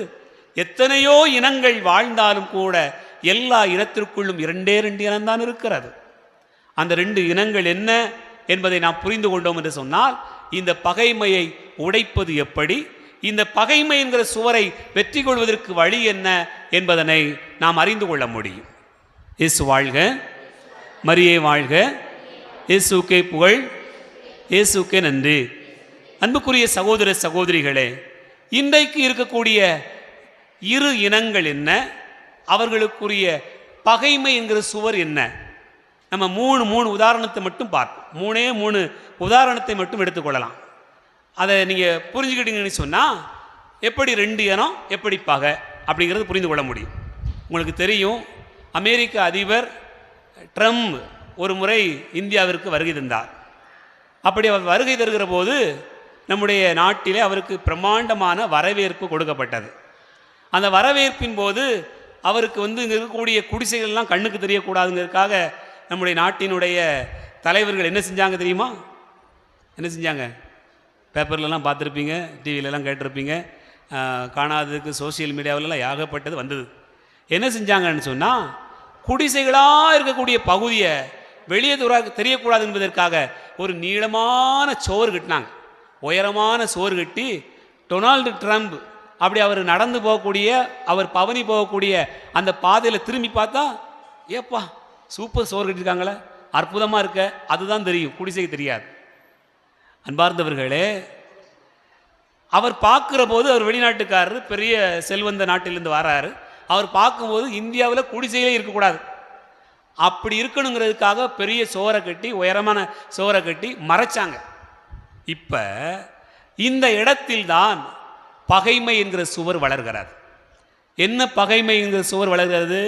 எத்தனையோ இனங்கள் வாழ்ந்தாலும் கூட எல்லா இனத்திற்குள்ளும் 2 இனம்தான் இருக்கிறது. அந்த 2 இனங்கள் என்ன என்பதை நாம் புரிந்து கொண்டோம் என்று சொன்னால், இந்த பகைமையை உடைப்பது எப்படி, இந்த பகைமை என்கிற சுவரை வெற்றி கொள்வதற்கு வழி என்ன என்பதனை நாம் அறிந்து கொள்ள முடியும். இயேசு வாழ்க, மரியே வாழ்க, இயேசுக்கே புகழ், இயேசுக்கே நன்றி. அன்புக்குரிய சகோதர சகோதரிகளே, இன்றைக்கு இருக்கக்கூடிய 2 இனங்கள் என்ன, அவர்களுக்குரிய பகைமை என்கிற சுவர் என்ன? நம்ம 3 உதாரணத்தை மட்டும் பார்ப்போம். 3 உதாரணத்தை மட்டும் எடுத்துக்கொள்ளலாம். அதை நீங்கள் புரிஞ்சுக்கிட்டீங்கன்னு சொன்னால் எப்படி 2 இனம் எப்படி பகை அப்படிங்கிறது புரிந்து கொள்ள முடியும். உங்களுக்கு தெரியும், அமெரிக்க அதிபர் ட்ரம்ப் ஒரு முறை இந்தியாவிற்கு வருகை தந்தார். அப்படி அவர் வருகை தருகிற போது நம்முடைய நாட்டிலே அவருக்கு பிரம்மாண்டமான வரவேற்பு கொடுக்கப்பட்டது. அந்த வரவேற்பின் போது அவருக்கு இங்கே இருக்கக்கூடிய குடிசைகள்லாம் கண்ணுக்கு தெரியக்கூடாதுங்கிறதுக்காக நம்முடைய நாட்டினுடைய தலைவர்கள் என்ன செஞ்சாங்க தெரியுமா? என்ன செஞ்சாங்க? பேப்பர்லலாம் பார்த்துருப்பீங்க, டிவிலெலாம் கேட்டிருப்பீங்க, காணாததுக்கு சோசியல் மீடியாவிலலாம் ஏகப்பட்டது வந்தது. என்ன செஞ்சாங்கன்னு சொன்னால், குடிசைகளாக இருக்கக்கூடிய பகுதியை வெளியே தெரியக்கூடாது என்பதற்காக ஒரு நீளமான சோறு கட்டினாங்க. உயரமான சோறு கட்டி டொனால்டு ட்ரம்ப் அப்படி அவர் நடந்து போகக்கூடிய, அவர் பவனி போகக்கூடிய அந்த பாதையில் திரும்பி பார்த்தா, ஏப்பா சூப்பர் சோறு கட்டியிருக்காங்களே, அற்புதமாக இருக்க, அதுதான் தெரியும், குடிசைக்கு தெரியாது. அன்பார்ந்தவர்களே, அவர் பார்க்குற போது அவர் வெளிநாட்டுக்காரர், பெரிய செல்வந்த நாட்டிலிருந்து வராரு. அவர் பார்க்கும்போது இந்தியாவில் குடிசையிலே இருக்கக்கூடாது, அப்படி இருக்கணுங்கிறதுக்காக பெரிய சோறை கட்டி, உயரமான சோறை கட்டி மறைச்சாங்க. இப்போ இந்த இடத்தில்தான் பகைமை என்கிற சுவர் வளர்கிறது. என்ன பகைமை என்கிற சுவர் வளர்கிறது?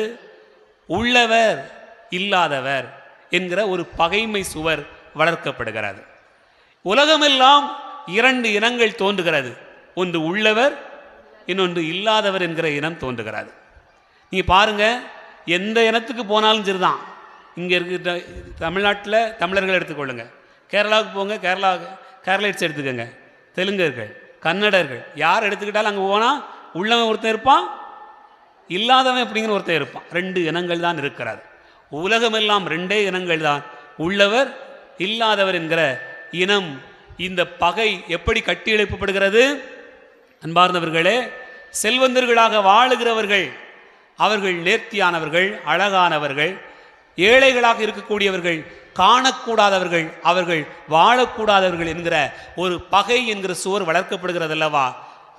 உள்ளவர் இல்லாதவர் என்கிற ஒரு பகைமை சுவர் வளர்க்கப்படுகிறது. உலகமெல்லாம் இரண்டு இனங்கள் தோன்றுகிறது. ஒன்று உள்ளவர், இன்னொன்று இல்லாதவர் என்கிற இனம் தோன்றுகிறது. நீங்கள் பாருங்கள், எந்த இனத்துக்கு போனாலும் சரிதான். இங்கே இருக்கிற தமிழ்நாட்டில் தமிழர்கள் எடுத்துக்கொள்ளுங்க, கேரளாவுக்கு போங்க, கேரளைட்ஸ் எடுத்துக்கோங்க, தெலுங்கர்கள், கன்னடர்கள், யார் எடுத்துக்கிட்டாலும் அங்கே போனால் உள்ளவன் ஒருத்தன் இருப்பான், இல்லாதவன் அப்படிங்கிற ஒருத்தன் இருப்பான். ரெண்டு இனங்கள் தான் இருக்கிறது. உலகமெல்லாம் ரெண்டே இனங்கள் தான், உள்ளவர் இல்லாதவர் என்கிற இனம். இந்த பகை எப்படி கட்டி எழுப்பப்படுகிறது? அன்பார்ந்தவர்களே, செல்வந்தர்களாக வாழுகிறவர்கள் அவர்கள் நேர்த்தியானவர்கள், அழகானவர்கள். ஏழைகளாக இருக்கக்கூடியவர்கள் காணக்கூடாதவர்கள், அவர்கள் வாழக்கூடாதவர்கள் என்கிற ஒரு பகை என்கிற சுவர் வளர்க்கப்படுகிறது அல்லவா?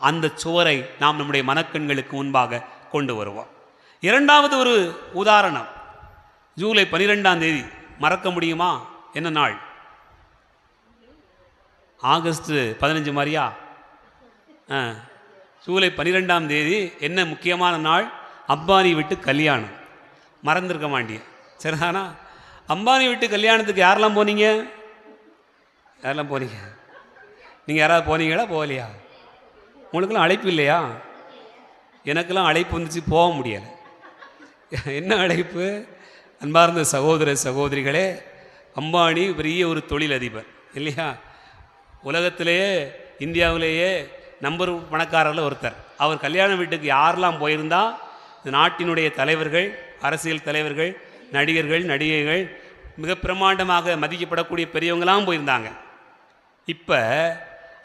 அந்த சுவரை நாம் நம்முடைய மனக்கண்களுக்கு முன்பாக கொண்டு வருவோம். இரண்டாவது ஒரு உதாரணம், ஜூலை 12 மறக்க முடியுமா? என்ன நாள்? ஆகஸ்ட் 15 மாதிரியா? ஜூலை 12 என்ன முக்கியமான நாள்? அம்பானி வீட்டு கல்யாணம். மறந்துருக்க மாட்டிய, சரிதானா? அம்பானி வீட்டு கல்யாணத்துக்கு யாரெல்லாம் போனீங்க? யாரெல்லாம் போனீங்க? நீங்கள் யாராவது போனீங்களா? போகலையா? உங்களுக்கெல்லாம் அழைப்பு இல்லையா? எனக்கெல்லாம் அழைப்பு வந்துச்சு, போக முடியலை. என்ன அழைப்பு? அன்பார்ந்த சகோதர சகோதரிகளே, அம்பானி பெரிய ஒரு தொழிலதிபர் இல்லையா? உலகத்திலேயே, இந்தியாவிலேயே நம்பர் பணக்காரரில் ஒருத்தர். அவர் கல்யாண வீட்டுக்கு யாரெல்லாம் போயிருந்தா, இந்த நாட்டினுடைய தலைவர்கள், அரசியல் தலைவர்கள், நடிகர்கள், நடிகைகள், மிக பிரமாண்டமாக மதிக்கப்படக்கூடிய பெரியவங்களாம் போயிருந்தாங்க. இப்போ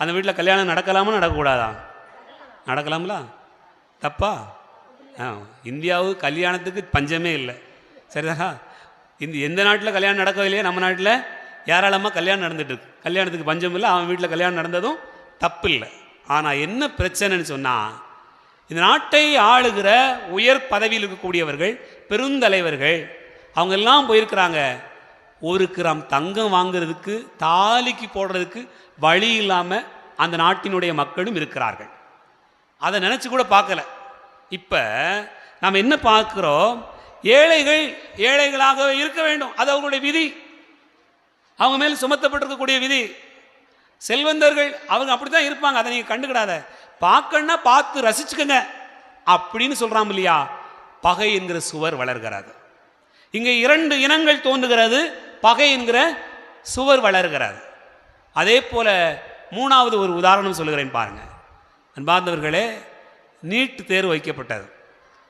அந்த வீட்டில் கல்யாணம் நடக்கலாமா நடக்கக்கூடாதா? நடக்கலாங்களா? தப்பா? இந்தியாவுக்கு கல்யாணத்துக்கு பஞ்சமே இல்லை, சரிதானா? எந்த நாட்டில் கல்யாணம் நடக்கவில்லையே, நம்ம நாட்டில் ஏராளமாக கல்யாணம் நடந்துட்டுருக்கு. கல்யாணத்துக்கு பஞ்சம் இல்லை, அவன் வீட்டில் கல்யாணம் நடந்ததும் தப்பு இல்லை. ஆனால் என்ன பிரச்சனைன்னு சொன்னால், இந்த நாட்டை ஆளுகிற உயர் பதவியில் இருக்கக்கூடியவர்கள், பெருந்தலைவர்கள், அவங்க எல்லாம் போயிருக்கிறாங்க. 1 கிராம் தங்கம் வாங்கிறதுக்கு, தாலிக்கு போடுறதுக்கு வழி இல்லாமல் அந்த நாட்டினுடைய மக்களும் இருக்கிறார்கள். அதை நினச்சி கூட பார்க்கல. இப்போ நாம் என்ன பார்க்குறோம்? ஏழைகள் ஏழைகளாக இருக்க வேண்டும், அது அவங்களுடைய விதி, அவங்க மேல் சுமத்தப்பட்டிருக்கக்கூடிய விதி. செல்வந்தர்கள் அவங்க அப்படி தான் இருப்பாங்க, அதை நீங்கள் கண்டுக்கிடாத, பார்க்கணுன்னா பார்த்து ரசிச்சுக்கங்க அப்படின்னு சொல்கிறான் இல்லையா? பகை என்கிற சுவர் வளர்கிறது. இங்கே 2 இனங்கள் தோன்றுகிறது, பகை என்கிற சுவர் வளர்கிறது. அதே போல் 3வது ஒரு உதாரணம் சொல்லுகிறேன் பாருங்க. அன்பார்ந்தவர்களே, நீட் தேர்வு வைக்கப்பட்டது.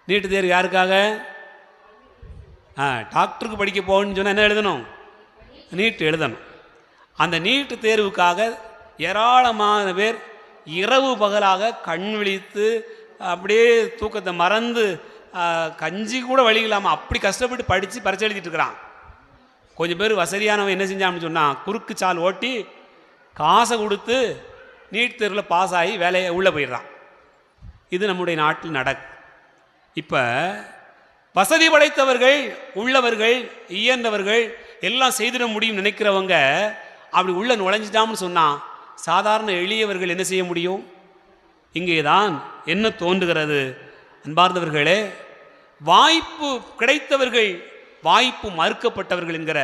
நீட் தேர்வு யாருக்காக? டாக்டருக்கு படிக்க போகணும்னு சொன்னால் என்ன எழுதணும்? நீட் எழுதணும். அந்த நீட் தேர்வுக்காக ஏராளமான பேர் இரவு பகலாக கண் விழித்து அப்படியே தூக்கத்தை மறந்து கஞ்சி கூட வழி இல்லாமல் அப்படி கஷ்டப்பட்டு படித்து பரிசு எழுதிட்டு இருக்கிறான். கொஞ்சம் பேர் வசதியானவன் என்ன செஞ்சான்னு சொன்னால், குறுக்கு சால் ஓட்டி காசை கொடுத்து நீட் தேர்வில் பாஸ் ஆகி வேலையை உள்ளே போயிடுறான். இது நம்முடைய நாட்டில் நடக்கும். இப்போ வசதி படைத்தவர்கள், உள்ளவர்கள், இயன்றவர்கள், எல்லாம் செய்திட முடியும் நினைக்கிறவங்க அப்படி உள்ள நுழைஞ்சிட்டான்னு சொன்னால், சாதாரண எளியவர்கள் என்ன செய்ய முடியும்? இங்கே தான் என்ன தோன்றுகிறது? அன்பார்ந்தவர்களே, வாய்ப்பு கிடைத்தவர்கள், வாய்ப்பு மறுக்கப்பட்டவர்கள் என்கிற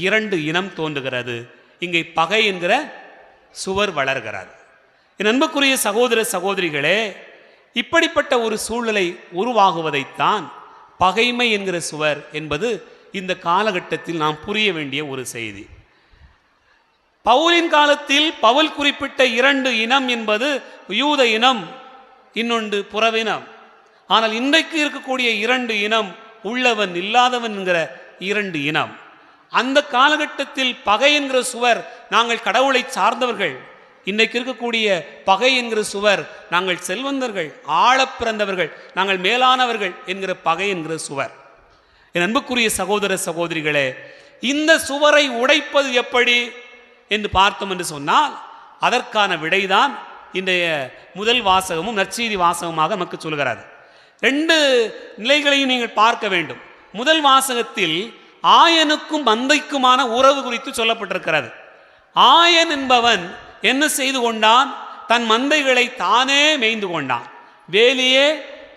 இரண்டு இனம் தோன்றுகிறது. இங்கே பகை என்கிற சுவர் வளர்கிறது. என் அன்புக்குரிய சகோதர சகோதரிகளே, இப்படிப்பட்ட ஒரு சூழ்நிலை உருவாகுவதைத்தான் பகைமை என்கிற சுவர் என்பது இந்த காலகட்டத்தில் நாம் புரிய வேண்டிய ஒரு செய்தி. பவுலின் காலத்தில் பவுல் குறிப்பிட்ட இரண்டு இனம் என்பது யூத இனம், இன்னொன்று புறவினம். ஆனால் இன்றைக்கு இருக்கக்கூடிய இரண்டு இனம் உள்ளவன் இல்லாதவன் என்கிற இரண்டு இனம். அந்த காலகட்டத்தில் பகை என்கிற சுவர் நாங்கள் கடவுளை சார்ந்தவர்கள், இன்றைக்கு இருக்கக்கூடிய பகை என்கிற சுவர் நாங்கள் செல்வந்தர்கள், ஆழ பிறந்தவர்கள், நாங்கள் மேலானவர்கள் என்கிற பகை என்கிற சுவர். என் அன்புக்குரிய சகோதர சகோதரிகளே, இந்த சுவரை உடைப்பது எப்படி என்று பார்த்தோம் என்று சொன்னால் அதற்கான விடைதான் இன்றைய முதல் வாசகமும் நற்செய்தி வாசகமாக நமக்கு சொல்கிறது. ரெண்டு நிலைகளையும் நீங்கள் பார்க்க வேண்டும். முதல் வாசகத்தில் ஆயனுக்கும் மந்தைக்குமான உறவு குறித்து சொல்லப்பட்டிருக்கிறது. ஆயன் என்பவன் என்ன செய்து கொண்டான்? தன் மந்தைகளை தானே மேய்ந்து கொண்டான். வேலியே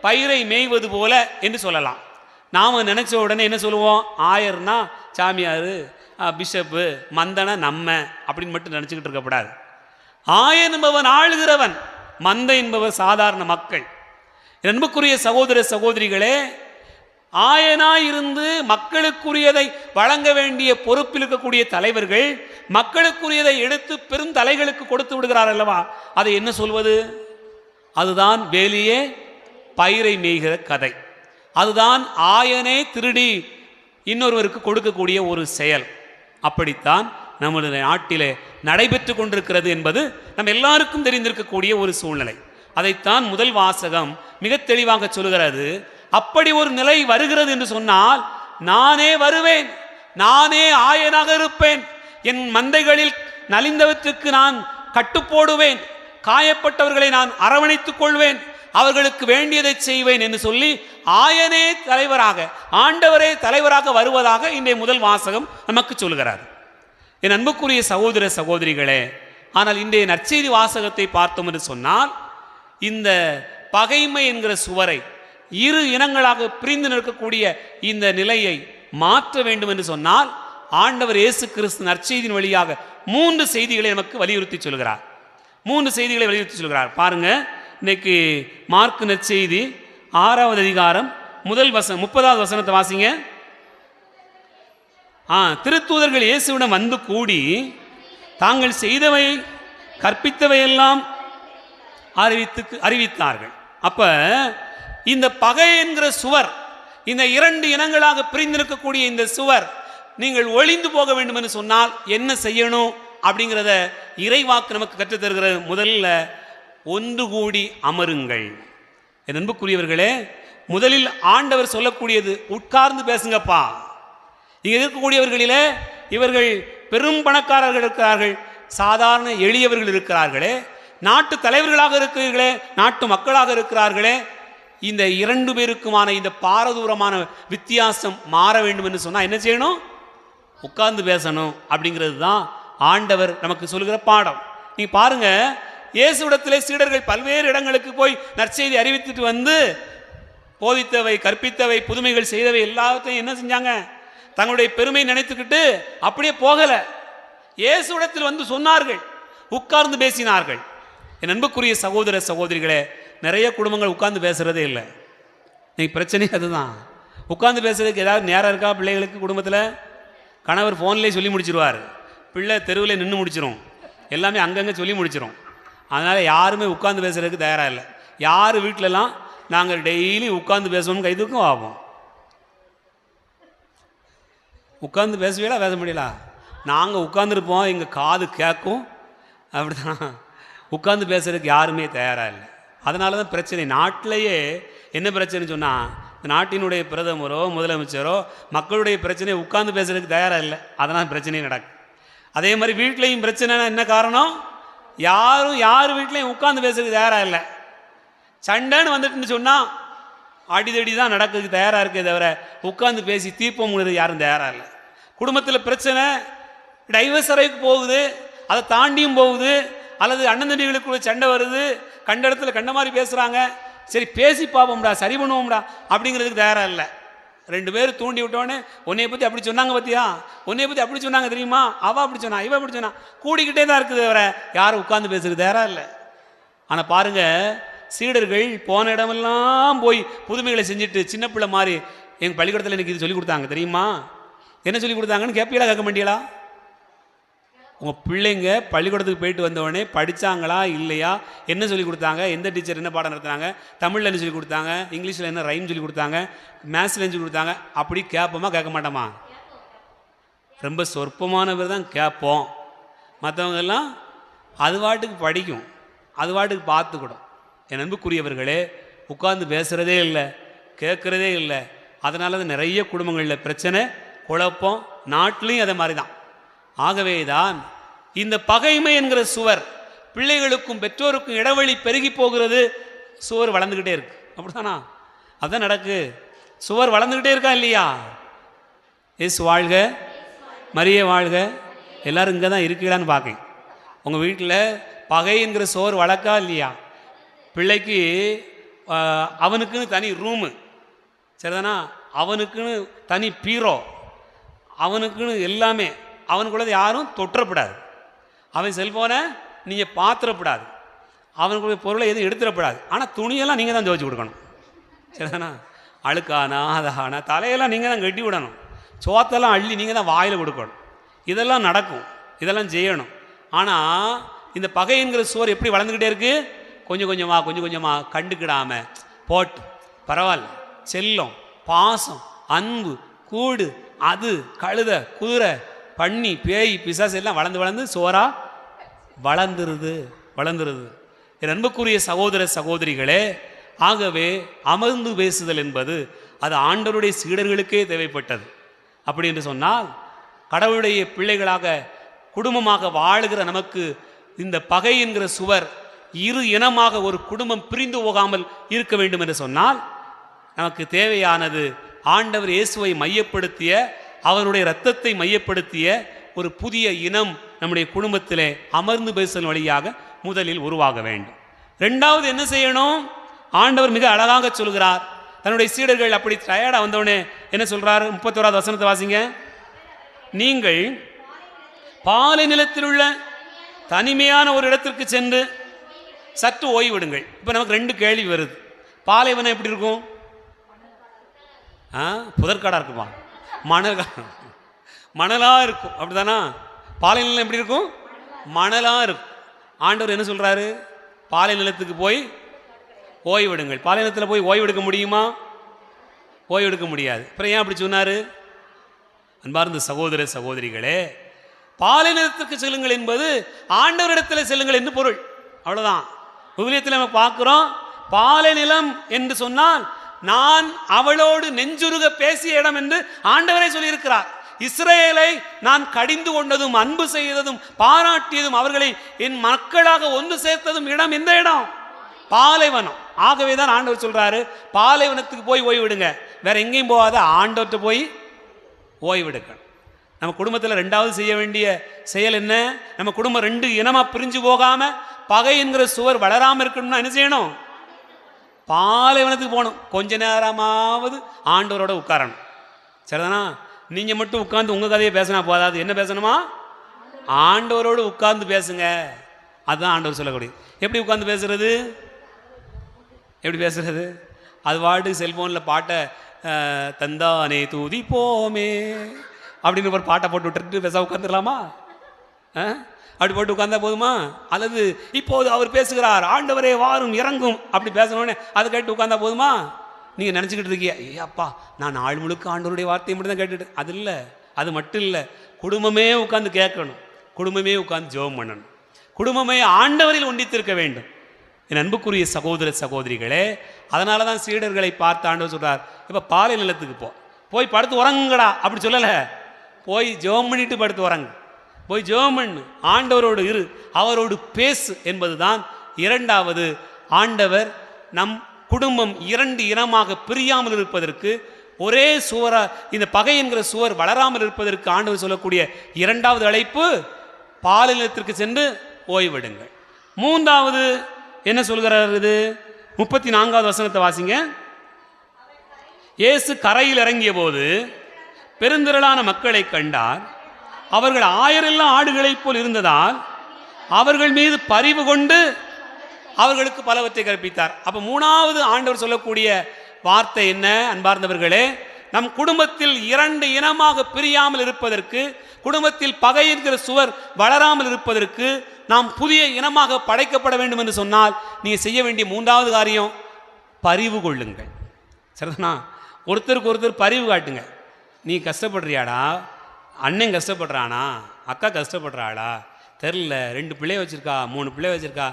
பயிரை மேய்வது போல என்று சொல்லலாம். நாம் நினைச்ச உடனே என்ன சொல்லுவோம்? ஆயர்னா சாமியார், பிஷப்பு, மந்தனா நம்ம அப்படின்னு மட்டும் நினச்சிக்கிட்டு இருக்கக்கூடாது. ஆயன் என்பவன் ஆளுகிறவன், மந்தை என்பவர் சாதாரண மக்கள். அன்புக்குரிய சகோதர சகோதரிகளே, ஆயனாயிருந்து மக்களுக்குரியதை வழங்க வேண்டிய பொறுப்பில் இருக்கக்கூடிய தலைவர்கள் மக்களுக்குரியதை எடுத்து பெரும் தலைகளுக்கு கொடுத்து விடுகிறார் அல்லவா? அதை என்ன சொல்வது? அதுதான் வேலியே பயிரை மேய்கிற கதை. அதுதான் ஆயனே திருடி இன்னொருவருக்கு கொடுக்கக்கூடிய ஒரு செயல். அப்படித்தான் நம்முடைய நாட்டிலே நடைபெற்று கொண்டிருக்கிறது என்பது நம் எல்லாருக்கும் தெரிந்திருக்கக்கூடிய ஒரு சூழ்நிலை. அதைத்தான் முதல் வாசகம் மிக தெளிவாக சொல்கிறது. அப்படி ஒரு நிலை வருகிறது என்று சொன்னால் நானே வருவேன், நானே ஆயனாக இருப்பேன், என் மந்தைகளில் நலிந்தவற்றுக்கு நான் கட்டுப்போடுவேன், காயப்பட்டவர்களை நான் அரவணைத்துக் கொள்வேன், அவர்களுக்கு வேண்டியதை செய்வேன் என்று சொல்லி ஆயனே தலைவராக, ஆண்டவரே தலைவராக வருவதாக இன்றைய முதல் வாசகம் நமக்கு சொல்கிறார். என் அன்புக்குரிய சகோதர சகோதரிகளே, ஆனால் இன்றைய நற்செய்தி வாசகத்தை பார்த்தோம் என்று சொன்னால் இந்த பகைமை என்கிற சுவரை, இரு இனங்களாக பிரிந்து நிற்கக்கூடிய இந்த நிலையை மாற்ற வேண்டும் என்று சொன்னால் ஆண்டவர் இயேசு கிறிஸ்து நற்செய்தியின் வழியாக 3 செய்திகளை நமக்கு வலியுறுத்தி சொல்கிறார். 3 செய்திகளை வலியுறுத்தி சொல்கிறார். பாருங்க, இன்னைக்கு மார்க் நற்செய்தி 6வது அதிகாரம் முதல் 30வது வசனத்தை வாசிங்க. திருத்தூதர்கள் இயேசுவிடம் வந்து கூடி தாங்கள் செய்தவை கற்பித்தவையெல்லாம் அறிவித்தார்கள். அப்ப இந்த பகை என்கிற சுவர், இந்த 2 இனங்களாக பிரிந்திருக்கக்கூடிய இந்த சுவர் நீங்கள் ஒளிந்து போக வேண்டும் என்று சொன்னால் என்ன செய்யணும் அப்படிங்கிறத இறைவாக்கு நமக்கு கற்றுத்தருகிறது. முதல்ல ஒன்று கூடி அமருங்கள். என் அன்புக்குரியவர்களே, முதலில் ஆண்டவர் சொல்லக்கூடியது உட்கார்ந்து பேசுங்கப்பா. இங்கே இருக்கக்கூடியவர்களிலே இவர்கள் பெரும் பணக்காரர்கள் இருக்கிறார்கள், சாதாரண எளியவர்கள் இருக்கிறார்களே, நாட்டு தலைவர்களாக இருக்கிறீர்களே, நாட்டு மக்களாக இருக்கிறார்களே, இந்த 2 பேருக்குமான இந்த பாரதூரமான வித்தியாசம் மாற வேண்டும் என்று சொன்னால் என்ன செய்யணும்? உட்கார்ந்து பேசணும். அப்படிங்கிறது தான் ஆண்டவர் நமக்கு சொல்லுகிற பாடம். நீங்க பாருங்க, இயேசுவிடத்திலே சீடர்கள் பல்வேறு இடங்களுக்கு போய் நற்செய்தி அறிவித்துட்டு வந்து போதித்தவை, கற்பித்தவை, புதுமைகள் செய்தவை எல்லாத்தையும் என்ன செஞ்சாங்க? தங்களுடைய பெருமை நினைத்துக்கிட்டு அப்படியே போகல. இயேசுவிடத்தில் வந்து சொன்னார்கள், உட்கார்ந்து பேசினார்கள். என் அன்புக்குரிய சகோதர சகோதரிகளே, நிறைய குடும்பங்கள் உட்கார்ந்து பேசுறதே இல்லை. இன்னைக்கு பிரச்சனை அதுதான். உட்கார்ந்து பேசுறதுக்கு ஏதாவது நேரம் இருக்கா? பிள்ளைகளுக்கு குடும்பத்தில் கணவர் ஃபோன்லேயே சொல்லி முடிச்சிருவார், பிள்ளை தெருவில் நின்று முடிச்சிடும், எல்லாமே அங்கங்கே சொல்லி முடிச்சிடும். அதனால் யாருமே உட்கார்ந்து பேசுறதுக்கு தயாராக இல்லை. யார் வீட்டிலலாம் நாங்கள் டெய்லி உட்கார்ந்து பேசணும் கைதுக்கும் ஆகும். உட்கார்ந்து பேசுவீங்களா? பேச முடியலா? நாங்கள் உட்கார்ந்துருப்போம், எங்கள் காது கேட்கும். அப்படிதான், உட்கார்ந்து பேசுறதுக்கு யாருமே தயாராக இல்லை. அதனால தான் பிரச்சனை. நாட்டிலேயே என்ன பிரச்சனைன்னு சொன்னால், நாட்டினுடைய பிரதமரோ முதலமைச்சரோ மக்களுடைய பிரச்சனையை உட்கார்ந்து பேசுறதுக்கு தயாராக இல்லை. அதனால் பிரச்சனையும் நடக்கும். அதே மாதிரி வீட்லேயும் பிரச்சனைனா என்ன காரணம்? யாரும் யார் வீட்லேயும் உட்கார்ந்து பேசுறதுக்கு தயாராக இல்லை. சண்டைன்னு வந்துட்டுன்னு சொன்னால் அடிதடி தான் நடக்கிறதுக்கு தயாராக இருக்கே தவிர உட்கார்ந்து பேசி தீர்ப்போம்ங்கிறது யாரும் தயாராக இல்லை. குடும்பத்தில் பிரச்சனை டைவர்ஸ் வரைக்கும் போகுது, அதை தாண்டியும் போகுது, அல்லது அண்ணன் தம்பிகளுக்குள்ள சண்டை வருது, கண்ட இடத்துல கண்ட மாதிரி பேசுகிறாங்க. சரி பேசி பார்ப்போம்டா, சரி பண்ணுவோம்டா அப்படிங்கிறதுக்கு தயாராக இல்லை. 2 பேர் தூண்டி விட்டோடனே உன்னைய பற்றி அப்படி சொன்னாங்க பத்தியா, உன்னைய பற்றி அப்படி சொன்னாங்க தெரியுமா, அவள் அப்படி சொன்னா, இவ அப்படி சொன்னா, கூடிக்கிட்டே தான் இருக்குது. அவரை யாரும் உட்கார்ந்து பேசுறது தயாராக இல்லை. ஆனால் பாருங்க, சீடர்கள் போன இடமெல்லாம் போய் புதுமைகளை செஞ்சுட்டு சின்ன பிள்ளை மாதிரி எங்கள் பள்ளிக்கூடத்தில் எனக்கு இது சொல்லி கொடுத்தாங்க தெரியுமா, என்ன சொல்லி கொடுத்தாங்கன்னு கேட்பீங்களா, கேட்க மாட்டீங்களா? உங்கள் பிள்ளைங்க பள்ளிக்கூடத்துக்கு போயிட்டு வந்தவொடனே படித்தாங்களா இல்லையா, என்ன சொல்லி கொடுத்தாங்க, எந்த டீச்சர் என்ன பாடம் நடத்துனாங்க, தமிழில் என்ன சொல்லி கொடுத்தாங்க, இங்கிலீஷில் என்ன ரைம் சொல்லி கொடுத்தாங்க, மேத்ஸில் என்ன சொல்லி கொடுத்தாங்க, அப்படி கேட்போமா கேட்க மாட்டோமா? ரொம்ப சொற்பமானவர் தான் கேட்போம். மற்றவங்கெல்லாம் அது வாட்டுக்கு படிக்கும், அது வாட்டுக்கு பார்த்துக்கிடும். என் அன்புக்குரியவர்களே, உட்கார்ந்து பேசுகிறதே இல்லை, கேட்குறதே இல்லை. அதனால தான் நிறைய குடும்பங்களில் பிரச்சனை, குழப்பம், நாட்டிலையும் அதே மாதிரி தான். ஆகவே தான் இந்த பகைமை என்கிற சுவர் பிள்ளைகளுக்கும் பெற்றோருக்கும் இடைவெளி பெருகி போகிறது. சுவர் வளர்ந்துக்கிட்டே இருக்கு, அப்படித்தானா? அதுதான் நடக்கு. சுவர் வளர்ந்துக்கிட்டே இருக்கா இல்லையா? இயேசு வாழ்க, மரியே வாழ்க. எல்லாரும் இங்கே தான் இருக்கீங்களான்னு பார்க்க. உங்கள் வீட்டில் பகை என்கிற சுவர் வளர்க்கா இல்லையா? பிள்ளைக்கு அவனுக்குன்னு தனி ரூமு, சரிதானா? அவனுக்குன்னு தனி பீரோ, அவனுக்குன்னு எல்லாமே. அவனுக்குள்ளது யாரும் தொற்றப்படாது. அவன் செல்ஃபோனை நீங்கள் பார்த்துடப்படாது, அவனுக்குள்ள பொருளை எதுவும் எடுத்துடப்படாது. ஆனால் துணியெல்லாம் நீங்கள் தான் துவைச்சி கொடுக்கணும், சரிதானா? அழுக்கானா அதானா தலையெல்லாம் நீங்கள் தான் கட்டி விடணும், சோத்தெல்லாம் அள்ளி நீங்கள் தான் வாயில் கொடுக்கணும். இதெல்லாம் நடக்கும், இதெல்லாம் செய்யணும். ஆனால் இந்த பகைங்கிற சுவர் எப்படி வளர்ந்துக்கிட்டே இருக்குது? கொஞ்சம் கொஞ்சமாக கண்டுக்கிடாமல் போட்டு பரவாயில்ல, செல்லம், பாசம், அன்பு, கூடு, அது கழுத, குதிரை, பன்னி, பேய், பிசாசு எல்லாம் வளர்ந்து சோரா வளர்ந்துருது. என் அன்புக்குரிய சகோதர சகோதரிகளே, ஆகவே அமர்ந்து பேசுதல் என்பது அது ஆண்டவருடைய சீடர்களுக்கே தேவைப்பட்டது. அப்படி என்று சொன்னால் கடவுளுடைய பிள்ளைகளாக குடும்பமாக வாழுகிற நமக்கு இந்த பகை என்கிற சுவர் இரு இனமாக ஒரு குடும்பம் பிரிந்து போகாமல் இருக்க வேண்டும் என்று சொன்னால் நமக்கு தேவையானது ஆண்டவர் இயேசுவை மையப்படுத்திய, அவருடைய இரத்தத்தை மையப்படுத்திய ஒரு புதிய இனம் நம்முடைய குடும்பத்திலே அமர்ந்து பேசுதல் வழியாக முதலில் உருவாக வேண்டும். 2வது என்ன செய்யணும்? ஆண்டவர் மிக அழகாக சொல்கிறார். தன்னுடைய சீடர்கள் அப்படி டயர்டாக வந்தவுடனே என்ன சொல்றார்? 31வது வசனத்தை வாசிங்க. நீங்கள் பாலை நிலத்தில் உள்ள தனிமையான ஒரு இடத்திற்கு சென்று சற்று ஓய்விடுங்கள். இப்போ நமக்கு 2 கேள்வி வருது. பாலைவனம் எப்படி இருக்கும்? புதற்காடாக இருக்குமா? மணலாக இருக்கும், அப்படிதானா? பாலை நிலம் எப்படி இருக்கும்? மணலாக இருக்கும். ஆண்டவர் என்ன சொல்கிறாரு? பாலை நிலத்துக்கு போய் ஓய்வெடுங்கள். பாலை நிலத்தில் போய் ஓய்வெடுக்க முடியுமா? ஓய்வெடுக்க முடியாது. அப்புறம் ஏன் அப்படி சொன்னார்? அன்பார்ந்த சகோதர சகோதரிகளே, பாலை நிலத்துக்கு செல்லுங்கள் என்பது ஆண்டவரிடத்தில் செல்லுங்கள் என்று பொருள், அவ்வளோதான். விவிலியத்தில் நம்ம பார்க்குறோம், பாலை நிலம் என்று சொன்னால் நான் அவளோடு நெஞ்சுருக பேசிய இடம் என்று ஆண்டவரே சொல்லியிருக்கிறார். இஸ்ரவேலை நான் கடிந்து கொண்டதும் அன்பு செய்ததும் பாராட்டியதும் அவர்களை என் மக்களாக ஒன்று சேர்த்ததும் இடம் எந்த இடம்? பாலைவனம். ஆகவே தான் ஆண்டவர் சொல்றாரு, பாலைவனத்துக்கு போய் ஓய்விடுங்க, வேற எங்கேயும் போகாத, ஆண்டவர்கிட்ட போய் ஓய்வெடுக்கணும். நம்ம குடும்பத்தில் 2வது செய்ய வேண்டிய செயல் என்ன? நம்ம குடும்பம் 2 இனமா பிரிஞ்சு போகாம பகை என்கிற சுவர் வளராமல் இருக்கணும்னா என்ன செய்யணும்? பாலைவனத்துக்கு போகணும். கொஞ்ச நேரமாவது ஆண்டவரோட உட்காரணும், சரிதானா? நீங்கள் மட்டும் உட்கார்ந்து உங்கள் கதையை பேசினா போதாது. என்ன பேசணுமா? ஆண்டவரோடு உட்கார்ந்து பேசுங்க. அதுதான் ஆண்டவர் சொல்லக்கூடிய. எப்படி உட்கார்ந்து பேசுறது? எப்படி பேசுறது? அது பாட்டுக்கு செல்ஃபோனில் பாட்டை தந்தானே தூதி போமே அப்படின்னு ஒரு பாட்டை போட்டு விட்டுட்டு பேச உட்காந்துடலாமா? அப்படி போட்டு உட்கார்ந்தா போதுமா? அல்லது இப்போது அவர் பேசுகிறார், ஆண்டவரே வாரும் இறங்கும், அப்படி பேசணுன்னே அதை கேட்டு உட்கார்ந்தா போதுமா? நீங்கள் நினச்சிக்கிட்டு இருக்கீங்க, ஏப்பா நான் நாள் முழுக்க ஆண்டவருடைய வார்த்தையை மட்டும் தான் கேட்டுட்டு. அது இல்லை, அது மட்டும் இல்லை. குடும்பமே உட்கார்ந்து கேட்கணும், குடும்பமே உட்கார்ந்து ஜெபம் பண்ணணும், குடும்பமே ஆண்டவரில் ஒன்றித்திருக்க வேண்டும். என் அன்புக்குரிய சகோதர சகோதரிகளே, அதனால தான் சீடர்களை பார்த்து ஆண்டவர் சொல்கிறார், இப்போ பாலை நிலத்துக்கு போய் படுத்து உறங்குங்கடா அப்படி சொல்லலை. போய் ஜெபம் பண்ணிட்டு படுத்து உறங்கு, போய் ஜெபம் பண்ணு, ஆண்டவரோடு இரு, அவரோடு பேசு என்பது தான் 2வது. ஆண்டவர் நம் குடும்பம் 2 இனமாக பிரியாமல் இருப்பதற்கு, ஒரே சுவரா இந்த பகை என்கிற சுவர் வளராமல் இருப்பதற்கு ஆண்டவர் சொல்லக்கூடிய 2வது அழைப்பு பாலை நிலத்திற்கு சென்று ஓய்வெடுங்கள். 3வது என்ன சொல்கிறார்? இது 34வது வசனத்தை வாசிங்க. இயேசு கரையில் இறங்கிய போது பெருந்திரளான மக்களை கண்டார். அவர்கள் 1000 ஆடுகளைப் போல் இருந்ததால் அவர்கள் மீது பரிவு கொண்டு அவர்களுக்கு பலவற்றை கற்பித்தார். அப்ப 3வது ஆண்டவர் சொல்லக்கூடிய வார்த்தை என்ன அன்பார்ந்தவர்களே? நம் குடும்பத்தில் 2 இனமாக பிரியாமல் இருப்பதற்கு, குடும்பத்தில் பகை என்கிற சுவர் வளராமல் இருப்பதற்கு நாம் புதிய இனமாக படைக்கப்பட வேண்டும் என்று சொன்னால் நீங்க செய்ய வேண்டிய 3வது காரியம் பரிவு கொள்ளுங்கள். சரிதானா? ஒருத்தருக்கு ஒருத்தர் பரிவு காட்டுங்க. நீ கஷ்டப்படுறியாடா, அண்ணன் கஷ்டப்படுறானா, அக்கா கஷ்டப்படுறாளா, தெரில, 2 பிள்ளைய வச்சுருக்கா, 3 பிள்ளைய வச்சுருக்கா,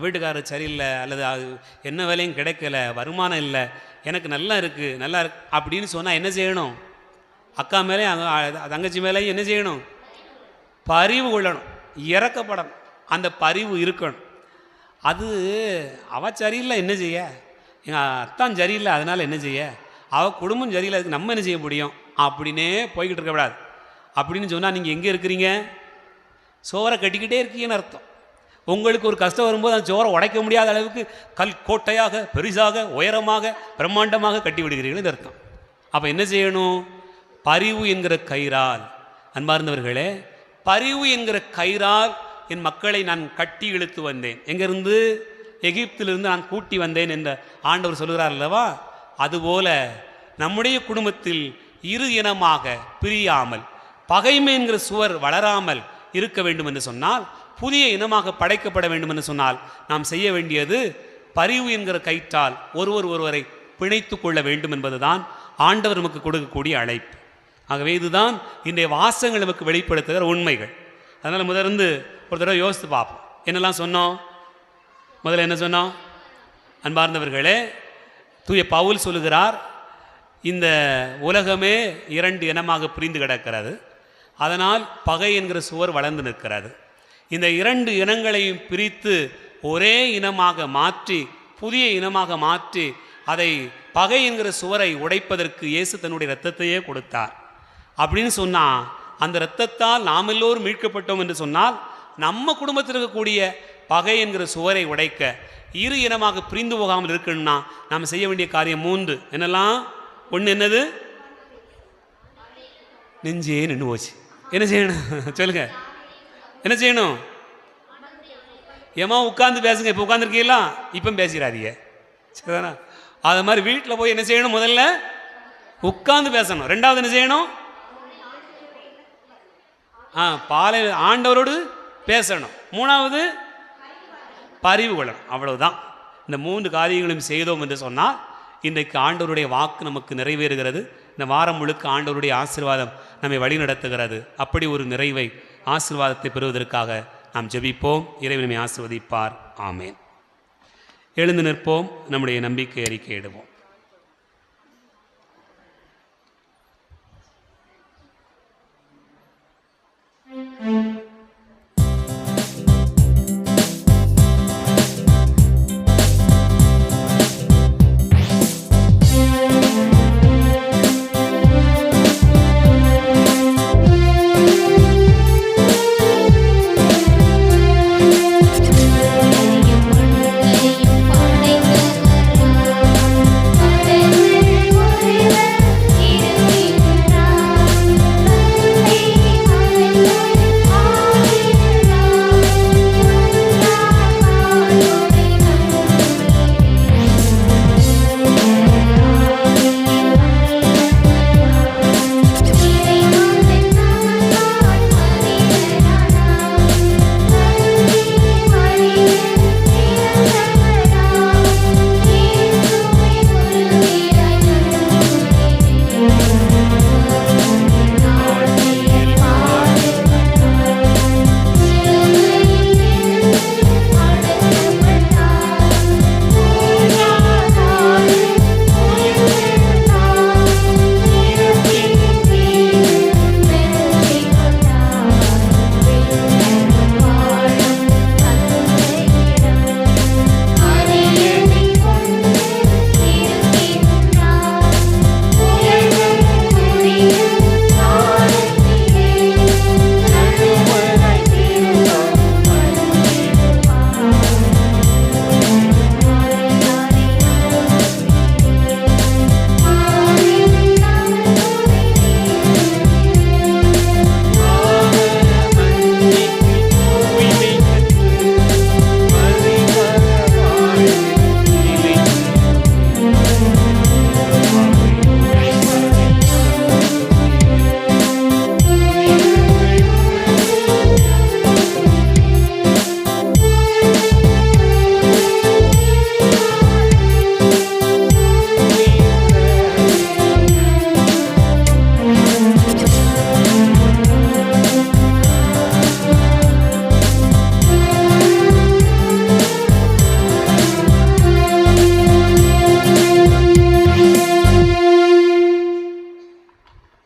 வீட்டுக்காரர் சரியில்லை, அல்லது அது என்ன வேலையும் கிடைக்கல, வருமானம் இல்லை, எனக்கு நல்லா இருக்குது நல்லா இருக்கு அப்படின்னு சொன்னால் என்ன செய்யணும்? அக்கா மேலேயும் தங்கச்சி மேலேயும் என்ன செய்யணும்? பரிவு கொள்ளணும், இறக்கப்படணும். அந்த பரிவு இருக்கணும். அது அவ சரியில்லை என்ன செய்ய, எங்கள் அத்தான் சரியில்லை அதனால் என்ன செய்ய, அவள் குடும்பம் சரியில்லை அதுக்கு நம்ம என்ன செய்ய முடியும் அப்படின்னே போய்கிட்டு இருக்கக்கூடாது. அப்படின்னு சொன்னால் நீங்கள் எங்கே இருக்கிறீங்க? சோறை கட்டிக்கிட்டே இருக்கீங்கன்னு அர்த்தம். உங்களுக்கு ஒரு கஷ்டம் வரும்போது அந்த சோறை உடைக்க முடியாத அளவுக்கு கல் கோட்டையாக பெரிசாக உயரமாக பிரம்மாண்டமாக கட்டி விடுகிறீர்கள் அர்த்தம். அப்போ என்ன செய்யணும்? பரிவு என்கிற கயிறால், அன்பார்ந்தவர்களே, பரிவு என்கிற கயிறால் என் மக்களை நான் கட்டி இழுத்து வந்தேன். எங்கிருந்து? எகிப்திலிருந்து நான் கூட்டி வந்தேன் என்ற ஆண்டவர் சொல்கிறார் அல்லவா? அதுபோல நம்முடைய குடும்பத்தில் 2 இனமாக பிரியாமல், பகைமை என்கிற சுவர் வளராமல் இருக்க வேண்டும் என்று சொன்னால், புதிய இனமாக படைக்கப்பட வேண்டும் என்று சொன்னால் நாம் செய்ய வேண்டியது பரிவு என்கிற கயிற்றால் ஒருவரை பிணைத்து கொள்ள வேண்டும் என்பதுதான் ஆண்டவர் நமக்கு கொடுக்கக்கூடிய அழைப்பு. ஆகவே இதுதான் இன்றைய வாசகங்கள் நமக்கு வெளிப்படுத்துகிற உண்மைகள். அதனால் முதலிருந்து ஒரு தடவை யோசித்து பார்ப்போம். என்னெல்லாம் சொன்னோம்? முதல்ல என்ன சொன்னோம்? அன்பார்ந்தவர்களே, தூய பவுல் சொல்லுகிறார், இந்த உலகமே 2 இனமாக பிரிந்து கிடக்கிறது, அதனால் பகை என்கிற சுவர் வளர்ந்து நிற்கிறது. இந்த 2 இனங்களையும் பிரித்து ஒரே இனமாக மாற்றி, புதிய இனமாக மாற்றி, அதை பகை என்கிற சுவரை உடைப்பதற்கு இயேசு தன்னுடைய இரத்தத்தையே கொடுத்தார். அப்படின்னு சொன்னால், அந்த இரத்தத்தால் நாம் எல்லோரும் மீட்கப்பட்டோம் என்று சொன்னால், நம்ம குடும்பத்தில் இருக்கக்கூடிய பகை என்கிற சுவரை உடைக்க, 2 இனமாக பிரிந்து போகாமல் இருக்கணும்னா நாம் செய்ய வேண்டிய காரியம் 3. என்னெல்லாம்? ஒன்று என்னது? நெஞ்சே நின்று போச்சு. என்ன செய்யணும் சொல்லுங்க? என்ன செய்யணும்? ஏமா உட்காந்து பேசுங்க. இப்போ உட்காந்துருக்கீங்களா? இப்போ பேசிடாதீங்க, சரிதானா? அது மாதிரி வீட்டில் போய் என்ன செய்யணும்? முதல்ல உட்காந்து பேசணும். 2வது என்ன செய்யணும்? பாலை ஆண்டவரோடு பேசணும். 3வது பரிவு கொள்ளணும். அவ்வளவுதான். இந்த 3 காரியங்களையும் செய்தோம் என்று சொன்னால் இன்றைக்கு ஆண்டவருடைய வாக்கு நமக்கு நிறைவேறுகிறது. இந்த வாரம் முழுக்க ஆண்டவருடைய ஆசீர்வாதம் நம்மை வழி நடத்துகிறது. அப்படி ஒரு நிறைவை, ஆசீர்வாதத்தை பெறுவதற்காக நாம் ஜெபிப்போம். இறைவன் நம்மை ஆசீர்வதிப்பார். ஆமேன். எழுந்து நிற்போம். நம்முடைய நம்பிக்கை அறிக்கையிடுவோம்.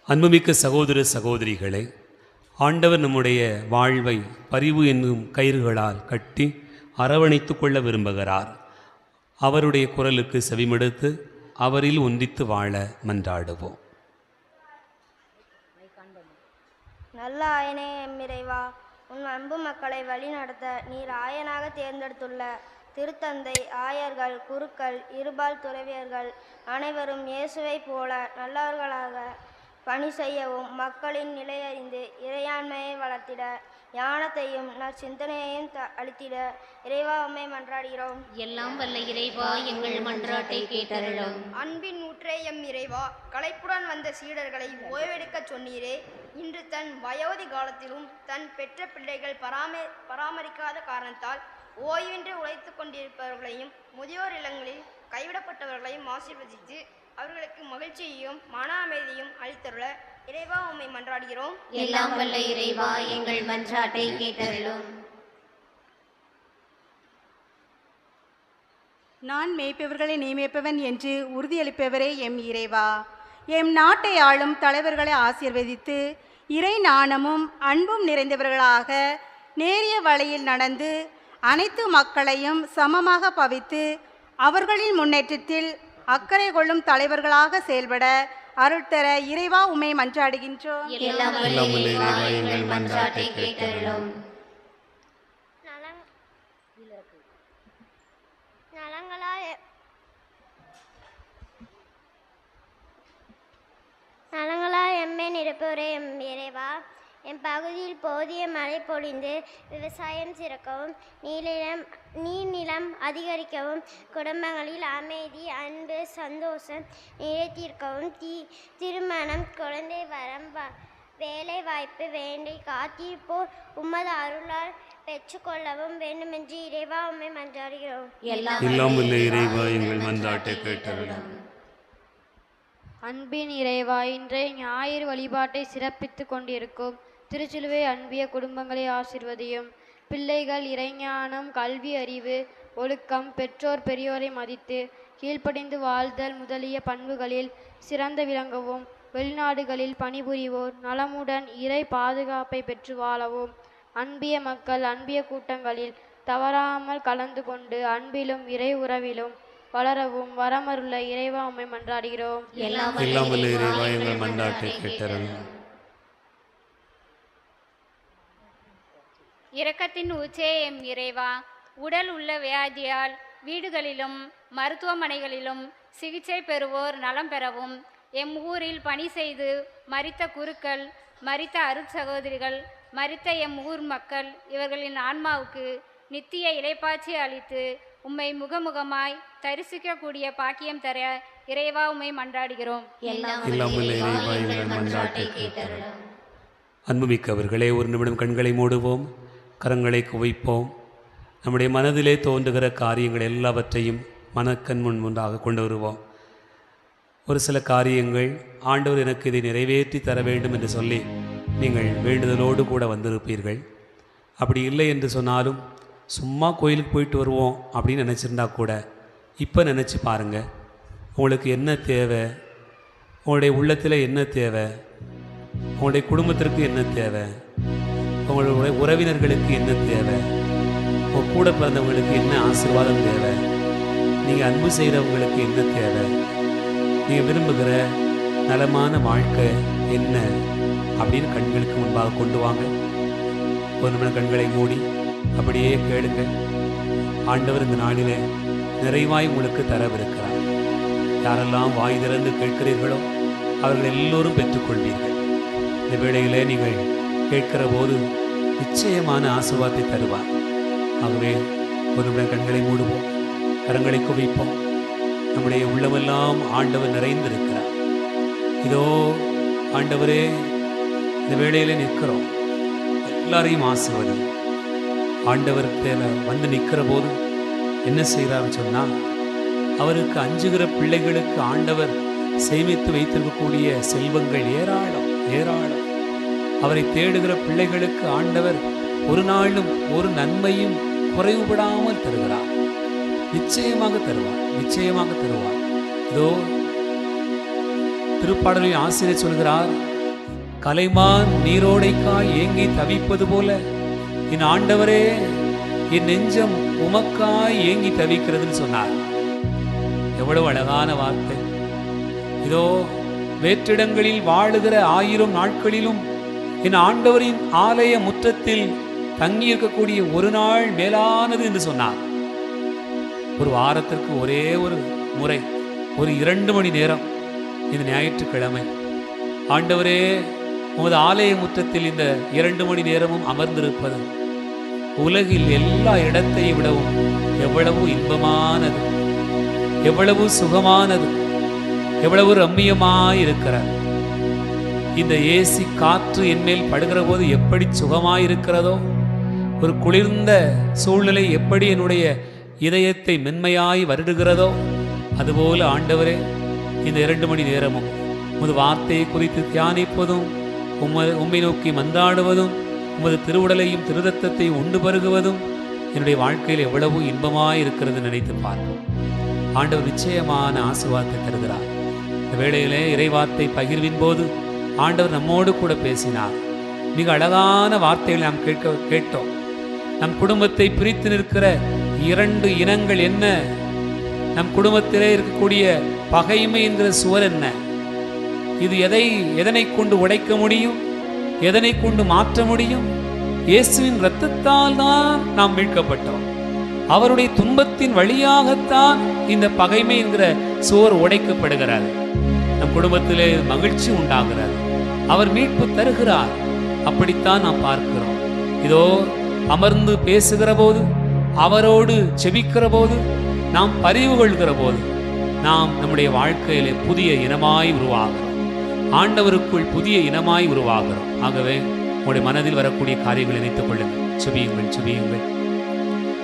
அன்புமிக்க சகோதர சகோதரிகளே, ஆண்டவர் நம்முடைய வாழ்வை பரிவு என்னும் கயிறுகளால் கட்டி அரவணைத்து கொள்ள விரும்புகிறார். அவருடைய குரலுக்கு செவிமடுத்து அவரில் ஒன்றித்து வாழ மன்றாடுவோம். நல்ல ஆயனே எம்மிறைவா, உன் அன்பு மக்களை வழிநடத்த நீர் ஆயனாக தேர்ந்தெடுத்துள்ள திருத்தந்தை, ஆயர்கள், குருக்கள், இருபால் துறவியர்கள் அனைவரும் இயேசுவை போல நல்லவர்களாக பணி செய்யவும், மக்களின் நிலையறிந்து இறையாண்மையை வளர்த்திட ஞானத்தையும் நற்சிந்தனையையும் அளித்திட இறைவா உம்மை மன்றாடுகிறோம். எல்லாம் வல்ல இறைவா, எங்கள் மன்றாட்டை கேட்டருளும். அன்பின் ஊற்றே எம் இறைவா, களைப்புடன் வந்த சீடர்களை ஓய்வெடுக்கச் சொன்னீரே, இன்று தன் வயோதி காலத்திலும் தன் பெற்ற பிள்ளைகள் பராமரிக்காத காரணத்தால் ஓய்வின்றி உழைத்து கொண்டிருப்பவர்களையும் முதியோர் இல்லங்களில் கைவிடப்பட்டவர்களையும் ஆசீர்வதித்து அவர்களுக்கு மகிழ்ச்சியையும் மன அமைதியும் அளித்தருள இறைவா உம்மை மன்றாடுகிறோம். எல்லாம் வல்ல இறைவா, எங்கள் மன்றாட்டை கேட்டருளும். நான் மேய்ப்பவர்களை நியமிப்பவன் என்று உறுதியளிப்பவரே எம் இறைவா, எம் நாட்டை ஆளும் தலைவர்களை ஆசீர்வதித்து இறை நாணமும் அன்பும் நிறைந்தவர்களாக நேரிய வழியில் நடந்து அனைத்து மக்களையும் சமமாக பவித்து அவர்களின் முன்னேற்றத்தில் அக்கறை கொள்ளும் தலைவர்களாக செயல்பட அருள் தர இறைவா உம்மை மன்றாடுகின்றோம். எல்லாம் வல்ல இறைவா, எங்கள் மன்றாட்டை கேட்டருளும். நலங்களால் எம்மை நிரப்புவரே எம் இறைவா, என் பகுதியில் போதிய மழை பொழிந்து விவசாயம் சிறக்கவும், நீர்நிலம் அதிகரிக்கவும், குடும்பங்களில் அமைதி, அன்பு, சந்தோஷம் நிலைத்திருக்கவும், திருமணம், குழந்தை வரம், வேலை வாய்ப்பு வேண்டி காத்திருப்போர் உமது அருளால் பெற்றுக்கொள்ளவும் வேண்டுமென்று இறைவா உம்மை மன்றாடுகிறோம். எல்லாம் வல்ல இறைவா, எங்கள் மன்றாட்டை கேட்டருளும். அன்பின் இறைவா, இன்றைய ஞாயிறு வழிபாட்டை சிறப்பித்து கொண்டிருக்கும் திருச்சிலுவை அன்பிய குடும்பங்களை ஆசிர்வதியும். பிள்ளைகள் இறைஞானம், கல்வி, அறிவு, ஒழுக்கம், பெற்றோர் பெரியோரை மதித்து கீழ்ப்படிந்து வாழ்தல் முதலிய பண்புகளில் சிறந்து விளங்கவும், வெளிநாடுகளில் பணிபுரிவோர் நலமுடன் இறை பாதுகாப்பை பெற்று வாழவும், அன்பிய மக்கள் அன்பிய கூட்டங்களில் தவறாமல் கலந்து கொண்டு அன்பிலும் இறை உறவிலும் வளரவும் வரமருள இறைவா உம்மை மன்றாடுகிறோம். எல்லாம் வல்ல இறைவா, எங்கள் மன்றாட்டை கேட்டருளும். இரக்கத்தின் ஊற்றே எம் இறைவா, உடல் உள்ள வியாதியால் வீடுகளிலும் மருத்துவமனைகளிலும் சிகிச்சை பெறுவோர் நலம் பெறவும், எம் ஊரில் பணி செய்து மரித்த குருக்கள், மரித்த அருட்சகோதரிகள், மரித்த எம் ஊர் மக்கள் இவர்களின் ஆன்மாவுக்கு நித்திய இளைப்பாட்சி அளித்து உம்மை முகமுகமாய் தரிசிக்கக்கூடிய பாக்கியம் தர இறைவா உம்மை மன்றாடுகிறோம். அன்புமிக்கவர்களே, ஒரு நிமிடம் கண்களை மூடுவோம், கரங்களை குவிப்போம். நம்முடைய மனதிலே தோன்றுகிற காரியங்கள் எல்லாவற்றையும் மனக்கண் முன்பாக கொண்டு வருவோம். ஒரு சில காரியங்கள் ஆண்டவர் எனக்கு இதை நிறைவேற்றி தர வேண்டும் என்று சொல்லி நீங்கள் வேண்டுதலோடு கூட வந்திருப்பீர்கள். அப்படி இல்லை என்று சொன்னாலும் சும்மா கோயிலுக்கு போயிட்டு வருவோம் அப்படின்னு நினச்சிருந்தா கூட இப்போ நினச்சி பாருங்கள், உங்களுக்கு என்ன தேவை, உங்களுடைய உள்ளத்தில் என்ன தேவை, உங்களுடைய குடும்பத்திற்கு என்ன தேவை, உங்களுடைய உறவினர்களுக்கு என்ன தேவை, உங்கள் கூட பிறந்தவங்களுக்கு என்ன ஆசீர்வாதம் தேவை, நீங்கள் அன்பு செய்கிறவங்களுக்கு என்ன தேவை, நீங்கள் விரும்புகிற நலமான வாழ்க்கை என்ன அப்படின்னு கண்களுக்கு முன்பாக கொண்டு வாங்க. ஒரு நிமிடம் கண்களை மூடி அப்படியே கேளுங்க. ஆண்டவர் இந்த நாளிலே நிறைவாய் உங்களுக்கு தரவிருக்கிறார். யாரெல்லாம் வாய் திறந்து கேட்கிறீர்களோ அவர்கள் எல்லோரும் பெற்றுக்கொள்வீர்கள். இந்த வேளையிலே நீங்கள் கேட்கிற போது நிச்சயமான ஆசீர்வாதத்தை தருவார். ஆகவே ஒரு நிமிடம் கண்களை மூடுவோம், கரங்களை குவிப்போம். நம்முடைய உள்ளமெல்லாம் ஆண்டவர் நிறைந்திருக்கிறார். இதோ ஆண்டவரே, இந்த வேளையிலே நிற்கிறோம், எல்லாரையும் ஆசீர்வதி. ஆண்டவர் தேவை வந்து நிற்கிற போது என்ன செய்கிறாருன்னு சொன்னால், அவருக்கு அஞ்சுகிற பிள்ளைகளுக்கு ஆண்டவர் சேமித்து வைத்திருக்கக்கூடிய செல்வங்கள் ஏராளம் ஏராளம். அவரை தேடுகிற பிள்ளைகளுக்கு ஆண்டவர் ஒரு நாளும் ஒரு நன்மையும் குறைவுபடாமல் தருகிறார். நிச்சயமாக தருவார், நிச்சயமாக தருவார். இதோ திருப்பாடலில் ஆசிரியர் சொல்கிறார், கலைமான் நீரோடைக்காய் ஏங்கி தவிப்பது போல என் ஆண்டவரே என் நெஞ்சம் உமக்காய் ஏங்கி தவிக்கிறதுன்னு சொன்னார். எவ்வளவு அழகான வார்த்தை! இதோ வேற்றிடங்களில் வாழுகிற 1000 நாட்களிலும் என் ஆண்டவரின் ஆலய முற்றத்தில் தங்கி இருக்கக்கூடிய ஒரு நாள் மேலானது என்று சொன்னார். ஒரு வாரத்திற்கு ஒரே ஒரு முறை, ஒரு 2 மணி நேரம், இந்த ஞாயிற்றுக்கிழமை ஆண்டவரே உமது ஆலய முற்றத்தில் இந்த 2 மணி நேரமும் அமர்ந்திருப்பது உலகில் எல்லா இடத்தையும் விடவும் எவ்வளவு இன்பமானது, எவ்வளவு சுகமானது, எவ்வளவு ரம்மியமாயிருக்கிறது. இந்த ஏசி காற்று என்மேல் படுகிற போது எப்படி சுகமாயிருக்கிறதோ, ஒரு குளிர்ந்த சூழ்நிலை எப்படி என்னுடைய இதயத்தை மென்மையாய் வருடுகிறதோ, அதுபோல ஆண்டவரே இந்த 2 மணி நேரமும் உமது வார்த்தையை குறித்து தியானிப்பதும், உம்மை நோக்கி மன்றாடுவதும், உமது திருவுடலையும் திருரத்தத்தை உண்டு பருகுவதும் என்னுடைய வாழ்க்கையில் எவ்வளவு இன்பமாய் இருக்கிறது நினைத்து பார்ப்போம். ஆண்டவர் நிச்சயமான ஆசீர்வாதத்தை தருகிறார். இந்த வேளையிலே இறைவார்த்தை பகிர்வின் போது ஆண்டவர் நம்மோடு கூட பேசினார். மிக அழகான வார்த்தைகளை நாம் கேட்டோம். நம் குடும்பத்தை பிரித்து நிற்கிற 2 இனங்கள் என்ன? நம் குடும்பத்திலே இருக்கக்கூடிய பகைமை என்கிற சுவர் என்ன? இது எதனை கொண்டு உடைக்க முடியும்? எதனை கொண்டு மாற்ற முடியும்? இயேசுவின் இரத்தத்தால் தான் நாம் மீட்கப்பட்டோம். அவருடைய துன்பத்தின் வழியாகத்தான் இந்த பகைமை என்கிற சுவர் உடைக்கப்படுகிறது. நம் குடும்பத்திலே மகிழ்ச்சி உண்டாகிறது. அவர் மீட்பு தருகிறார். அப்படித்தான் நாம் பார்க்கிறோம். இதோ அமர்ந்து பேசுகிற போது, அவரோடு செபிக்கிற போது, நாம் பரிவு கொள்கிற போது, நாம் நம்முடைய வாழ்க்கையிலே புதிய இனமாய் உருவாகிறோம். ஆண்டவருக்குள் புதிய இனமாய் உருவாகிறோம். ஆகவே உங்களுடைய மனதில் வரக்கூடிய காரியங்களை நினைத்துக் கொள்ளுங்கள். செபியுங்கள், செபியுங்கள்.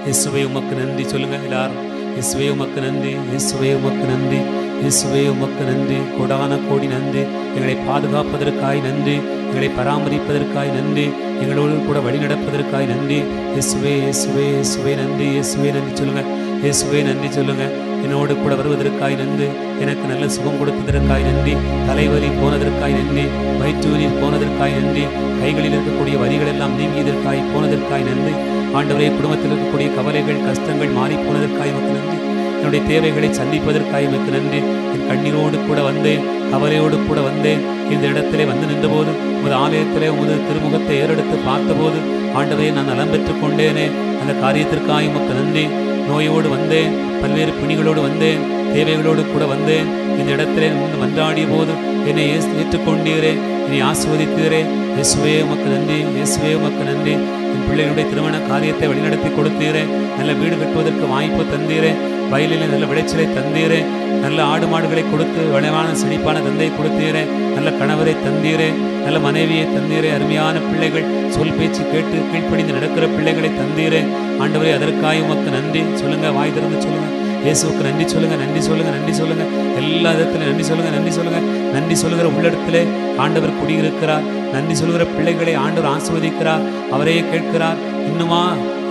இயேசுவே உமக்கு நன்றி சொல்லுங்க எல்லாரும். இயேசுவே உமக்கு நன்றி, இயேசுவே உமக்கு நன்றி, இயேசுவே உமக்கு நன்றி, கோடான கோடி நன்றி. எங்களை பாதுகாப்பதற்காய் நன்றி, எங்களை பராமரிப்பதற்காய் நன்றி, எங்களோடு கூட வழி நடப்பதற்காய் நன்றி. இயேசுவே இயேசுவே இயேசுவே நன்றி, இயேசுவே நன்றி சொல்லுங்க. இயேசுவே நன்றி சொல்லுங்க. என்னோடு கூட வருவதற்காய் நன்றி, எனக்கு நல்ல சுகம் கொடுத்ததற்காய் நன்றி, தலைவலி போனதற்காய் நன்றி, வயிற்றுவலி போனதற்காய் நன்றி, கைகளில் இருக்கக்கூடிய வலிகள் எல்லாம் நீங்கியதற்காய் போனதற்காய் நன்றி. ஆண்டவரே, குடும்பத்தில் இருக்கக்கூடிய கவலைகள் கஷ்டங்கள் மாறி போனதற்காய் எனக்கு நன்றி. என்னுடைய தேவைகளை சந்திப்பதற்காக எனக்கு நன்றி. என் கண்ணீரோடு கூட வந்தேன், கவலையோடு கூட வந்தேன். இந்த இடத்திலே வந்து நின்றபோது, உமது ஆலயத்திலே உமது திருமுகத்தை ஏறெடுத்து பார்த்தபோது ஆண்டவரே நான் நலம் பெற்றுக் கொண்டேனே, அந்த காரியத்திற்காக உமக்கு நன்றி. நோயோடு வந்தேன், பல்வேறு பிணிகளோடு வந்தேன், தேவைகளோடு கூட வந்தேன். இந்த இடத்திலே நின்று மன்றாடிய போது என்னை ஏற்றுக்கொண்டீரே, என்னை ஆசீர்வதித்தீரே. இயேசுவே உமக்கு நன்றி, இயேசுவே உமக்கு நன்றி. என் பிள்ளைகளுடைய திருமண காரியத்தை வழிநடத்தி கொடுத்தீரே, நல்ல வீடு கட்டுவதற்கு வாய்ப்பு தந்தீரே, வயலில் நல்ல விளைச்சலை தந்தீரே, நல்ல ஆடு மாடுகளை கொடுத்து வளமான செழிப்பான தந்தையை கொடுத்தீரே, நல்ல கணவரை தந்தீரே, நல்ல மனைவியை தந்தீரே, அருமையான பிள்ளைகள், சொல் பேச்சு கேட்டு கீழ்ப்படிந்து நடக்கிற பிள்ளைகளை தந்தீரே. ஆண்டவரே, அதற்காக உமக்கு நன்றி சொல்லுங்க. வாய் திறந்து சொல்லுங்க. இயேசுவுக்கு நன்றி சொல்லுங்க, நன்றி சொல்லுங்க, நன்றி சொல்லுங்க. எல்லா விதத்திலும் நன்றி சொல்லுங்க, நன்றி சொல்லுங்க. நன்றி சொல்லுகிற உள்ளிடத்திலே ஆண்டவர் குடியிருக்கிறார். நன்றி சொல்லுகிற பிள்ளைகளை ஆண்டவர் ஆசீர்வதிக்கிறார். அவரே கேட்கிறார், இன்னுமா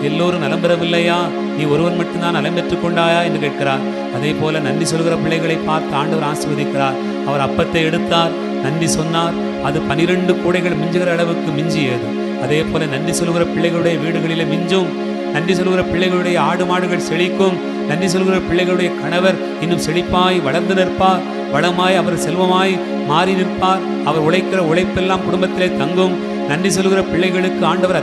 எல்லோரும் நலம் பெறவில்லையா? நீ ஒருவன் மட்டும்தான் நலம் பெற்றுக் கொண்டாயா என்று கேட்கிறார். அதே போல நன்றி சொல்கிற பிள்ளைகளை பார்த்து ஆண்டவர் ஆசீர்வதிக்கிறார். அவர் அப்பத்தை எடுத்தார், நன்றி சொன்னார். அது 12 கூடைகள் மிஞ்சுகிற அளவுக்கு மிஞ்சியது. அதே போல நன்றி சொல்கிற பிள்ளைகளுடைய வீடுகளிலே மிஞ்சும். நன்றி சொல்கிற பிள்ளைகளுடைய ஆடு மாடுகள் செழிக்கும். நன்றி சொல்கிற பிள்ளைகளுடைய கணவர் இன்னும் செழிப்பாய் வளர்ந்து நிற்பார். வளமாய் அவர் செல்வமாய் மாறி நிற்பார். அவர் உழைக்கிற உழைப்பெல்லாம் குடும்பத்திலே தங்கும். நன்றி சொல்கிற பிள்ளைகளுக்கு ஆண்டவர்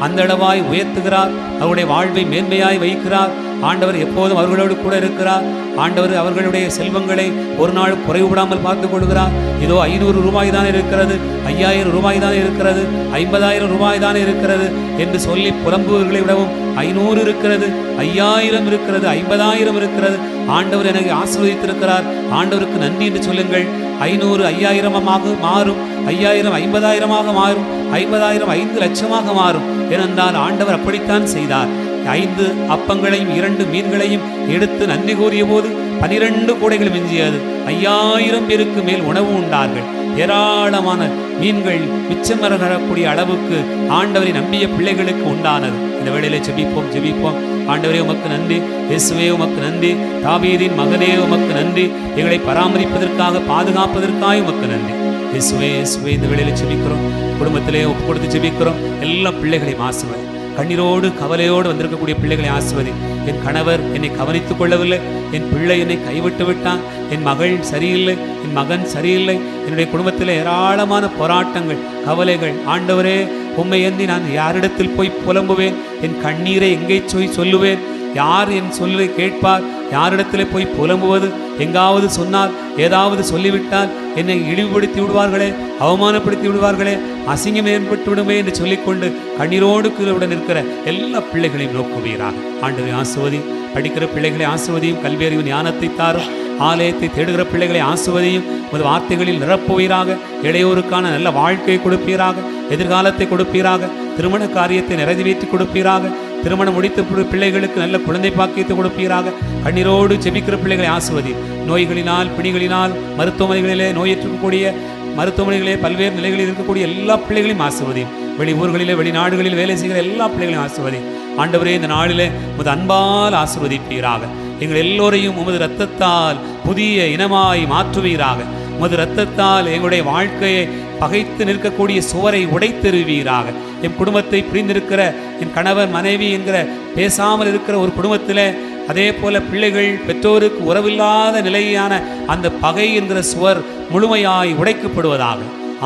அந்த அளவாய் உயர்த்துகிறார். அவருடைய வாழ்வை மேன்மையாய் வைக்கிறார். ஆண்டவர் எப்போதும் அவர்களோடு கூட இருக்கிறார். ஆண்டவர் அவர்களுடைய செல்வங்களை ஒரு நாள் குறைவிடாமல் பார்த்து கொள்கிறார். இதோ 500 ரூபாய் தான் இருக்கிறது, 5000 ரூபாய் தான் இருக்கிறது, 50,000 ரூபாய் தான் இருக்கிறது என்று சொல்லி புலம்புவர்களை விடவும் 500 இருக்கிறது, 5000 இருக்கிறது, 50,000 இருக்கிறது. ஆண்டவர் எனக்கு ஆசீர்வதித்திருக்கிறார். ஆண்டவருக்கு நன்றி என்று சொல்லுங்கள். 500 5000 மாறும், 5000 50,000 மாறும், 50,000 5 லட்சமாக மாறும். ஏனென்றால் ஆண்டவர் அப்படித்தான் செய்தார். 5 அப்பங்களையும் 2 மீன்களையும் எடுத்து நன்றி கூறிய போது 12 கூடைகள் மிஞ்சியது. 5000 பேருக்கு மேல் உணவு உண்டார்கள். ஏராளமான மீன்கள் மிச்சம் வரக்கூடிய அளவுக்கு ஆண்டவரை நம்பிய பிள்ளைகளுக்கு உண்டானது. இந்த வேளையிலே ஜெபிப்போம், ஜெபிப்போம். ஆண்டவரே உமக்கு நன்றி, இயேசுவே உமக்கு நன்றி, தாவீதின் மகனே உமக்கு நன்றி, எங்களை பராமரிப்பதற்காக பாதுகாப்பதற்காக உமக்கு நன்றி. இயேசுவே இயேசுவே இந்த வேளையில் ஜெபிக்கிறோம், குடும்பத்திலே ஒப்பு கொடுத்து ஜெபிக்கிறோம். எல்லா பிள்ளைகளையும் ஆசீர்வதி. கண்ணீரோடு கவலையோடு வந்திருக்கக்கூடிய பிள்ளைகளை ஆசீர்வதி. என் கணவர் என்னை கவனித்துக் கொள்ளவில்லை, என் பிள்ளை என்னை கைவிட்டு விட்டான், என் மகள் சரியில்லை, என் மகன் சரியில்லை, என்னுடைய குடும்பத்தில் ஏராளமான போராட்டங்கள் கவலைகள். ஆண்டவரே, உம்மை எண்ணி நான் யாரிடத்தில் போய் புலம்புவேன்? என் கண்ணீரை எங்கே சொல்லுவேன்? யார் என் சொல்லை கேட்பார்? யாரிடத்தில் போய் புலம்புவது? எங்காவது சொன்னால், ஏதாவது சொல்லிவிட்டால் என்னை இழிவுபடுத்தி விடுவார்களே, அவமானப்படுத்தி விடுவார்களே, அசிங்கம் ஏற்பட்டு விடுமே என்று சொல்லிக்கொண்டு கண்ணீரோடு கீழுடன் இருக்கிற எல்லா பிள்ளைகளையும் நோக்குவீராக. ஆண்டவரை ஆசீர்வதி. படிக்கிற பிள்ளைகளை ஆசீர்வதியும், கல்வி அறிவு ஞானத்தை தாரும். ஆலயத்தை தேடுகிற பிள்ளைகளை ஆசீர்வதியும், உமது வார்த்தைகளில் நிரப்புவீராக. இளையோருக்கான நல்ல வாழ்க்கையை கொடுப்பீராக, எதிர்காலத்தை கொடுப்பீராக, திருமண காரியத்தை நிறைவேற்றி கொடுப்பீராக. திருமணம் முடித்த பிள்ளைகளுக்கு நல்ல குழந்தை பாக்கியத்தை கொடுப்பீராக. கண்ணீரோடு ஜெபிக்கிற பிள்ளைகளை ஆசீர்வதி. நோய்களினால் பிணிகளினால் மருத்துவமனைகளிலே நோயேற்றக்கூடிய மருத்துவமனைகளிலே பல்வேறு நிலைகளில் இருக்கக்கூடிய எல்லா பிள்ளைகளையும் ஆசீர்வதியும். வெளி ஊர்களிலே வெளிநாடுகளில் வேலை செய்கிற எல்லா பிள்ளைகளையும் ஆசீர்வதி. ஆண்டவரே, இந்த நாளிலே உமது அன்பால் ஆசீர்வதிப்பீராக. எங்கள் எல்லோரையும் உமது இரத்தத்தால் புதிய இனமாய் மாற்றுவீராக. உமது இரத்தத்தால் எங்களுடைய வாழ்க்கையை பகைத்து நிற்கக்கூடிய சுவரை உடைத்தெறிவீராக. என் குடும்பத்தை பிரிந்திருக்கிற என் கணவர் மனைவி என்கிற பேசாமல் இருக்கிற ஒரு குடும்பத்தில், அதே போல பிள்ளைகள் பெற்றோருக்கு உறவில்லாத நிலையான அந்த பகை என்கிற சுவர் முழுமையாய் உடைக்கப்படுவதாக.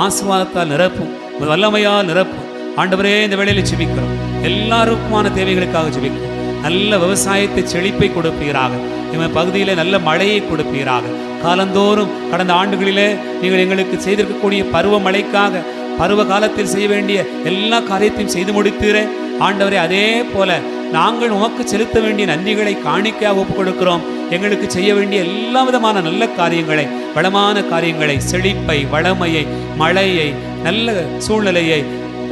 ஆசீர்வாதத்தால் நிரப்பும், வல்லமையால் நிரப்பும். ஆண்டவரே, இந்த வேளையில் ஜெபிக்கிறோம், எல்லாருக்குமான தேவைகளுக்காக ஜெபிக்கிறோம். நல்ல விவசாயத்தை செழிப்பை கொடுப்பீராக. எங்கள் பகுதியில் நல்ல மழையை கொடுப்பீராக. காலந்தோறும் கடந்த ஆண்டுகளிலே நீங்கள் எங்களுக்கு செய்திருக்கக்கூடிய பருவ மழைக்காக பருவ காலத்தில் செய்ய வேண்டிய எல்லா காரியத்தையும் செய்து முடித்தீரே ஆண்டவரே. அதே போல நாங்கள் உமக்கு செலுத்த வேண்டிய நன்றிகளை காணிக்கையாக ஒப்புக் கொடுக்கிறோம். எங்களுக்கு செய்ய வேண்டிய எல்லா விதமான நல்ல காரியங்களை, வளமான காரியங்களை, செழிப்பை, வளமையை, மழையை, நல்ல சூழ்நிலையை,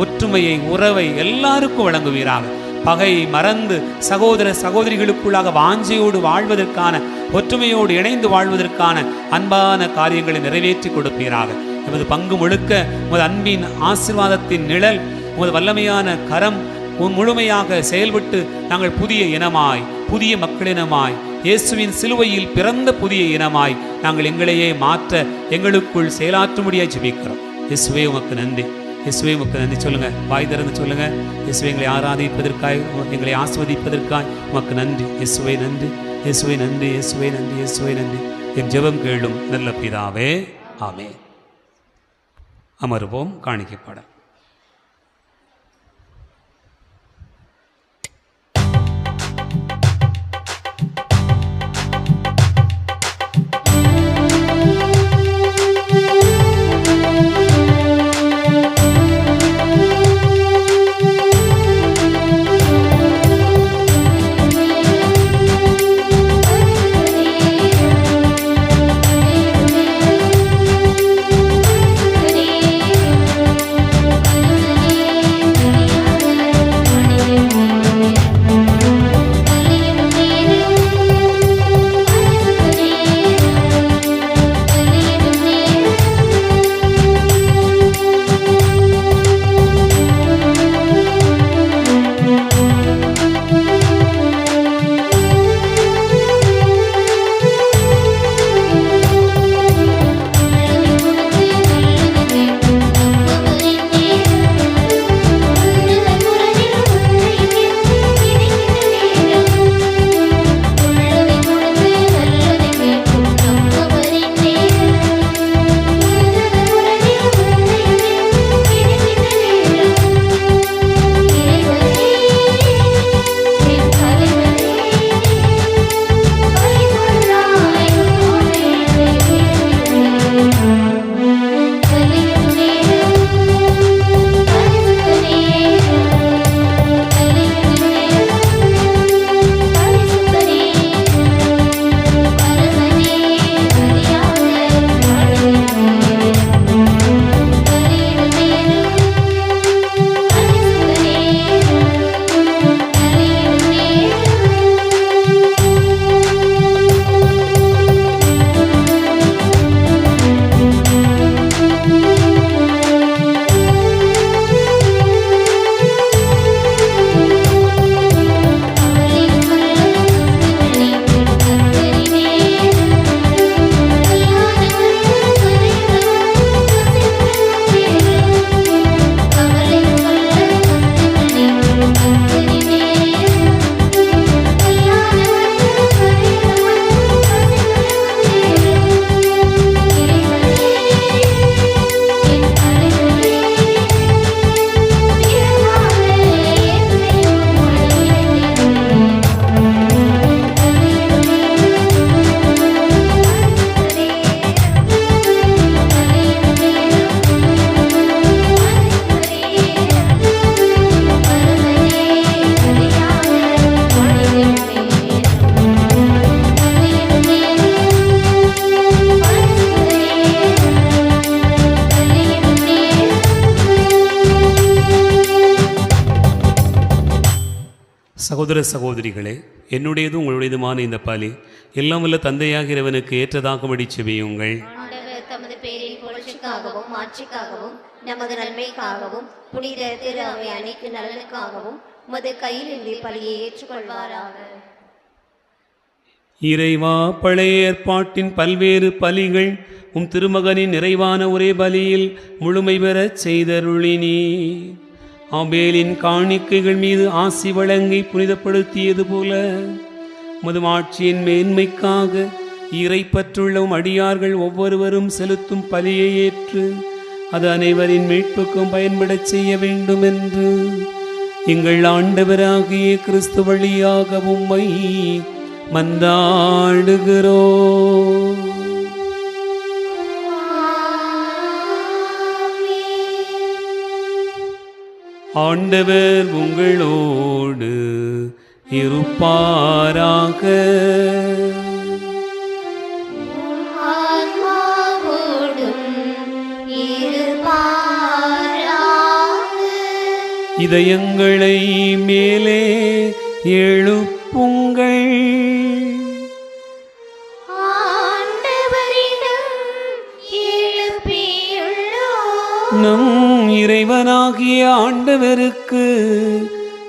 ஒற்றுமையை, உறவை எல்லாருக்கும் வழங்குவீராக. பகை மறந்து சகோதர சகோதரிகளுக்குள்ளாக வாஞ்சையோடு வாழ்வதற்கான, ஒற்றுமையோடு இணைந்து வாழ்வதற்கான அன்பான காரியங்களை நிறைவேற்றி கொடுப்பீராக. எமது பங்கு முழுக்க உமது அன்பின் ஆசீர்வாதத்தின் நிழல், உமது வல்லமையான கரம் முழுமையாக செயல்பட்டு நாங்கள் புதிய இனமாய், புதிய மக்களினமாய், இயேசுவின் சிலுவையில் பிறந்த புதிய இனமாய் நாங்கள் எங்களையே மாற்ற எங்களுக்குள் செயலாற்றும்படியாக ஜெபிக்கிறோம். இயேசுவே உமக்கு நன்றி. இயேசுவே உமக்கு நன்றி சொல்லுங்க, வாய் திறந்து சொல்லுங்க. இயேசுவை எங்களை ஆராதிப்பதற்காய், எங்களை ஆஸ்வதிப்பதற்காய் உமக்கு நன்றி. இயேசுவே நன்றி, இயேசுவே நன்றி, இயேசுவே நன்றி, இயேசுவே நன்றி. என் ஜெபம் கேளும் நல்ல பிதாவே, ஆமென். அமருவோம். காணிக்கைப்பாடல். Hare சகோதர சகோதரிகளே, என்னுடையதும் உங்களுடையதுமான இந்த பலி எல்லாம் வல்ல தந்தையாகிறவனுக்கு ஏற்றதாகும்படி செபியுங்கள். ஆண்டவர் தமது பேரின் புகழ்ச்சிக்காகவும் மாட்சிக்காகவும் நமது நன்மைக்காகவும் புனித திரு அவை அனைத்து நலனுக்காகவும் உமது கையிலிருந்து பலியை ஏற்றுக்கொள்வாராக. இறைவா, பழைய ஏற்பாட்டின் பல்வேறு பலிகள் திருமகனின் நிறைவான ஒரே பலியில் முழுமை பெறச் செய்தருளினீ. ஆபேலின் காணிக்கைகள் மீது ஆசி வழங்கி புனிதப்படுத்தியது போல உமது ஆட்சியின் மேன்மைக்காக இறைப்பற்றுள்ள அடியார்கள் ஒவ்வொருவரும் செலுத்தும் பலியை ஏற்று அது அனைவரின் மீட்புக்கும் பயன்படச் செய்ய வேண்டும் என்று எங்கள் ஆண்டவராகிய கிறிஸ்து வழியாக உம்மை மன்றாடுகிறோம். ஆண்டவர் உங்களோடு இருப்பாராக. இதயங்களை மேலே எழுப்புங்கள். நம் இறைவனாகிய ஆண்டவருக்கு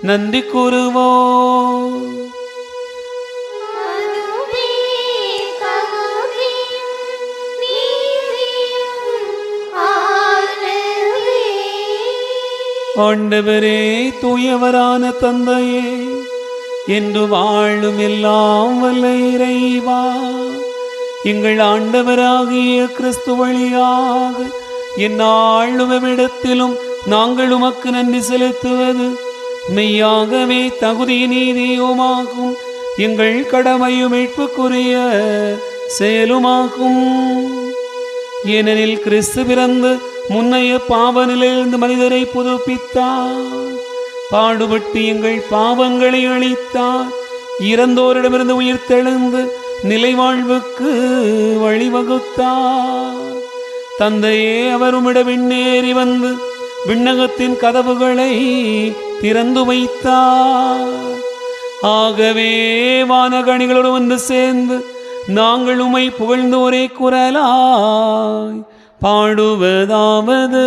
நன்றி கூறுவோம். ஆண்டவரே, தூயவரான தந்தையே, என்று வாழும் எல்லாம் வல்ல இறைவா, எங்கள் ஆண்டவராகிய கிறிஸ்து வழியாக எந்நாளுமிடத்திலும் நாங்கள் உமக்கு நன்றி செலுத்துவது மெய்யாகவே தகுதி நீதியுமாகும். எங்கள் கடமையும் மீட்புக்குரிய செயலுமாகும். ஏனெனில் கிறிஸ்து பிறந்து முன்னைய பாவ நிலையிலிருந்து மனிதரை புதுப்பித்தார். பாடுபட்டு எங்கள் பாவங்களை அழித்தார். இறந்தோரிடமிருந்து உயிர் தெழுந்து நிலைவாழ்வுக்கு வழிவகுத்தார். தந்தையே, அவர் உம்மிட விண்ணேறி வந்து விண்ணகத்தின் கதவுகளை திறந்து வைத்தார். ஆகவே வானகணிகளோடு வந்து சேர்ந்து நாங்கள் உம்மை புகழ்ந்து ஒரே குரலாய் பாடுவதாவது: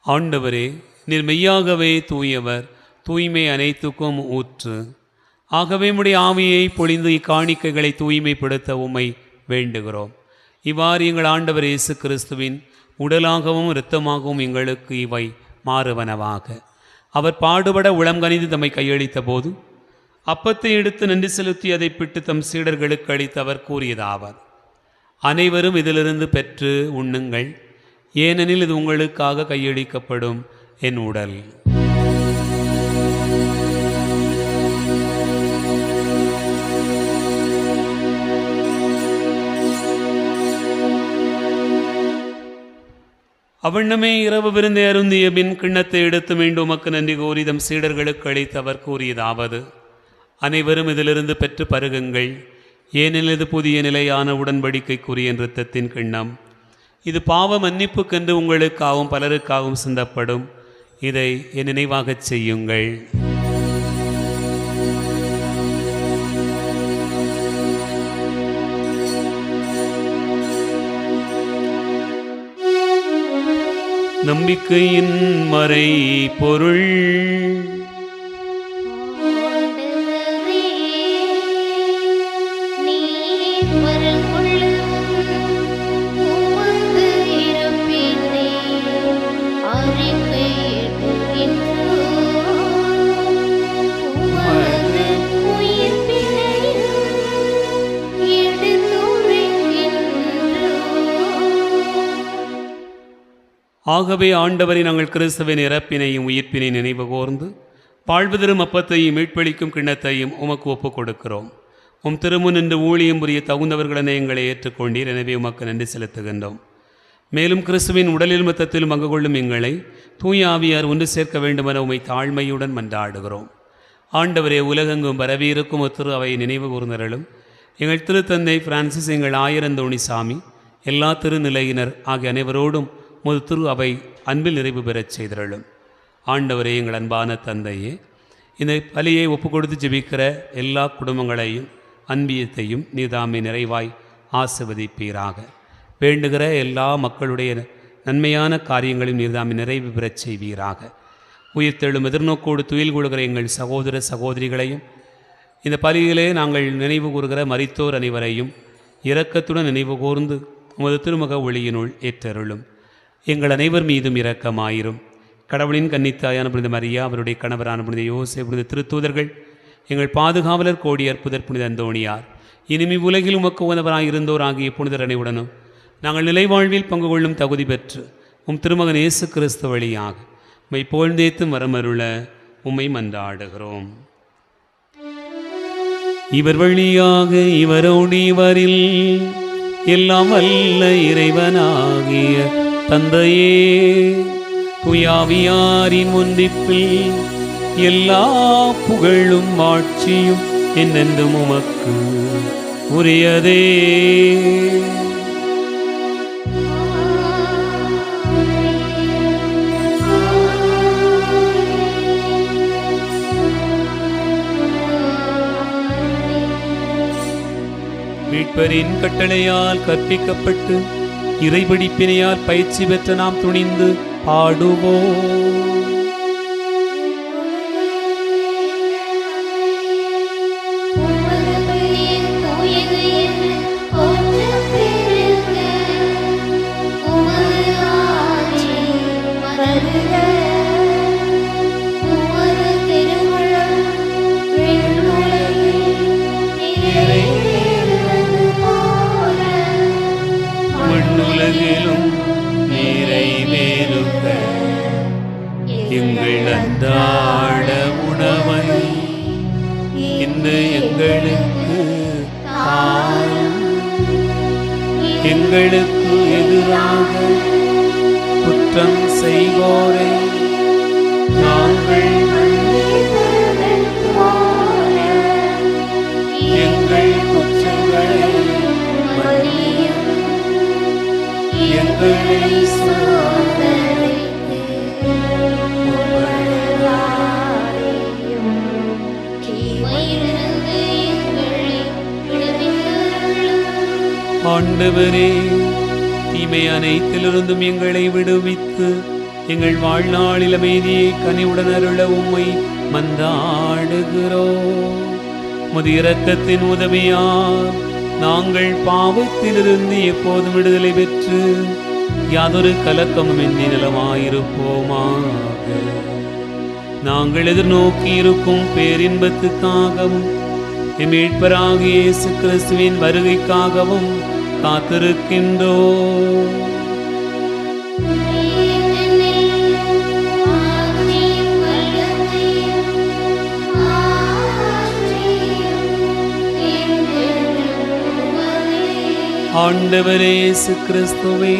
ஆண்டவரே, நீர் மெய்யாகவே தூயவர், தூய்மை அனைத்துக்கும் ஊற்று. ஆகவே உம்முடைய ஆவியை பொழிந்து இக்காணிக்கைகளை தூய்மைப்படுத்த உம்மை வேண்டுகிறோம். இவ்வாறு எங்கள் ஆண்டவர் இயேசு கிறிஸ்துவின் உடலாகவும் இரத்தமாகவும் எங்களுக்கு இவை மாறுவனவாக. அவர் பாடுபட உளம் கனிந்து தம்மை கையளித்த போது அப்பத்தை எடுத்து நன்றி செலுத்தி அதை பிட்டு தம் சீடர்களுக்கு அளித்து அவர் கூறியதாவது: அனைவரும் இதிலிருந்து பெற்று உண்ணுங்கள், ஏனெனில் இது உங்களுக்காக கையளிக்கப்படும் என் உடல். அவ்வண்ணமே இரவு விருந்தை அருந்திய பின் கிண்ணத்தை எடுத்து மீண்டும் உமக்கு நன்றி கூறி தம் சீடர்களுக்கு அளித்து அவர் கூறியதாவது: அனைவரும் இதிலிருந்து பெற்று பருகுங்கள், ஏனெனில் இது புதிய நிலையான உடன்படிக்கைக்குரிய இரத்தத்தின் கிண்ணம். இது பாவ மன்னிப்புக்கென்று உங்களுக்காகவும் பலருக்காகவும் சிந்தப்படும். இதை என் நினைவாகச் செய்யுங்கள். நம்பிக்கையின் மறை பொருள். ஆகவே ஆண்டவரை நாங்கள் கிறிஸ்துவின் இறப்பினையும் உயிர்ப்பினை நினைவு கூர்ந்து வாழ்வுதரும் அப்பத்தையும் மீட்பளிக்கும் கிண்ணத்தையும் உமக்கு ஒப்புக் கொடுக்கிறோம். உம் திருமுன் நின்று ஊழியம் புரிய தகுந்தவர்களென எங்களை ஏற்றுக்கொண்டீர். எனவே உமக்கு நன்றி செலுத்துகின்றோம். மேலும் கிறிஸ்துவின் உடலிலும் இரத்தத்திலும் பங்கு கொள்ளும் எங்களை தூய ஆவியார் ஒன்று சேர்க்க வேண்டுமென உம்மை தாழ்மையுடன் மன்றாடுகிறோம். ஆண்டவரே, உலகெங்கும் பரவியிருக்கும் திரு அவையை நினைவு கூர்ந்தருளும். எங்கள் திருத்தந்தை பிரான்சிஸ், எங்கள் ஆயிரந்தோணி சாமி, எல்லா திருநிலையினர் ஆகிய அனைவரோடும் முது திரு அவை அன்பில் நிறைவு பெறச் செய்தருளும். ஆண்டவரே, எங்கள் அன்பான தந்தையே, இந்த பலியை ஒப்புக் கொடுத்து ஜெபிக்கிற எல்லா குடும்பங்களையும் அன்பியத்தையும் நீதாமை நிறைவாய் ஆசிர்வதிப்பீராக. வேண்டுகிற எல்லா மக்களுடைய நன்மையான காரியங்களையும் நீதாமை நிறைவு பெறச் செய்வீராக. உயிர்த்தெழும் எதிர்நோக்கோடு துயில் கொள்கிற எங்கள் சகோதர சகோதரிகளையும் இந்த பலியிலே நாங்கள் நினைவு கூறுகிற மரித்தோர் அனைவரையும் இரக்கத்துடன் நினைவு கூர்ந்து உமது திருமுக ஒளியினுள் ஏற்றருளும். எங்கள் அனைவர் மீதும் இரக்கமாயிரும். கடவுளின் கன்னித்தாயான புனித மரியா, அவருடைய கணவரான புனித யோசேப்பு, புனித திருத்தூதர்கள், எங்கள் பாதுகாவலர் கோடியர் புதர் புனித அந்தோணியார், இனிமே உலகில் உமக்கு உணவராயிருந்தோர் ஆகிய புனிதர் அனைவுடனும் நாங்கள் நிலைவாழ்வில் பங்கு கொள்ளும் தகுதி பெற்று உம் திருமகன் இயேசு கிறிஸ்து வழியாக உம்மை புகழ்ந்தேத்தும் வரமருள உம்மை மன்றாடுகிறோம். இவர் வழியாக இவரோடு இவரில் எல்லாம் வல்ல இறைவனாகிய தந்தையே, துயாவியாரின் ஒன்றிப்பில் எல்லா புகழும் ஆட்சியும் என்னென்றும் உமக்கு உரியதே. மீட்பரின் கட்டளையால் கற்பிக்கப்பட்டு இறைபிடிப்பினையால் பயிற்சி பெற்ற நாம் துணிந்து பாடுவோம். மண்ணுலகிலும் நிறைவேறுக எங்கள் அன்றாட உணவை இன்று எங்களுக்கு தாரும். எங்களுக்கு எதிராக குற்றம் செய்வோரை நாங்கள் எங்கள் குற்றங்களை மன்னியும். எங்களை ஆண்டவரே, தீமை அனைத்திலிருந்தும் எங்களை விடுவித்து எங்கள் வாழ்நாளில் அமைதியை கனிவுடன் அருள உம்மை மன்றாடுகிறோம். உமது இரக்கத்தின் உதவியால் நாங்கள் பாவத்திலிருந்து எப்போதும் விடுதலை பெற்று யாதொரு கலக்கமும் இன்றி நலமாயிருப்போமாக. நாங்கள் எதிர்நோக்கி இருக்கும் பேரின்பத்துக்காகவும் எம் மீட்பராகிய இயேசு கிறிஸ்துவின் வருகைக்காகவும் காத்திருக்கின்றோம். ஆண்டவரே இயேசு கிறிஸ்துவே,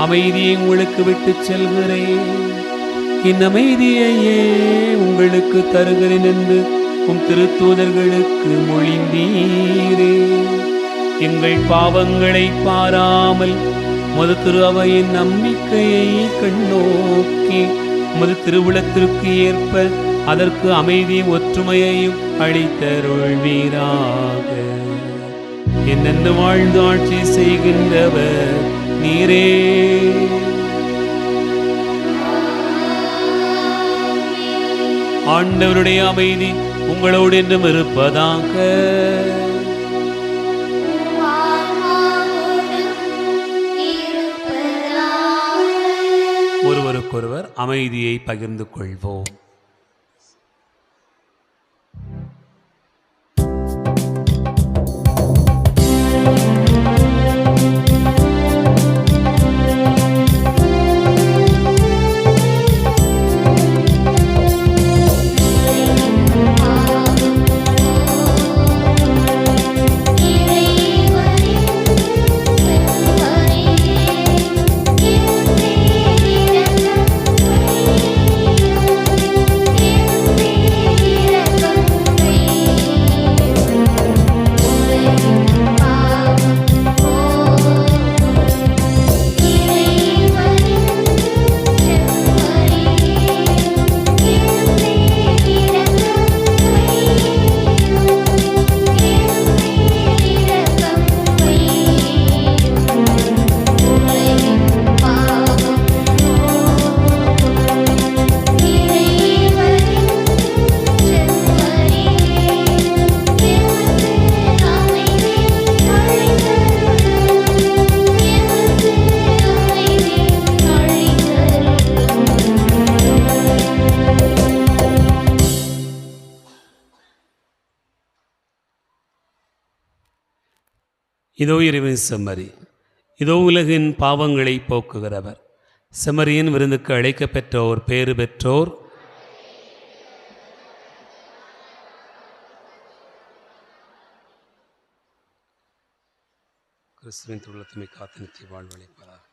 அமைதியை உங்களுக்கு விட்டு செல்கிறேன், என் அமைதியையே உங்களுக்கு தருகிறேன் என்று உம் திருத்தூதர்களுக்கு மொழிந்தீரே. எங்கள் பாவங்களை பாராமல் உமது திரு அவையின் நம்பிக்கையை கண்ணோக்கி உமது திருவுளத்திற்கு ஏற்ப அதற்கு அமைதியும் ஒற்றுமையையும் அளித்தருள்வீராக. என்னென்று வாழ்ந்து ஆட்சி செய்கின்றவர் நீரே. ஆண்டவருடைய அமைதி உங்களோடு என்றும் இருப்பதாக. ஒருவருக்கொருவர் அமைதியை பகிர்ந்து கொள்வோம். இதோ இறைவன் செம்மறி, இதோ உலகின் பாவங்களை போக்குகிறவர். செம்மறியின் விருந்துக்கு அழைக்க பெற்றோர் பேறு பெற்றோர். கிறிஸ்துவின் துள்ளத்துமை காத்து நித்திய வாழ்வளிப்பார்.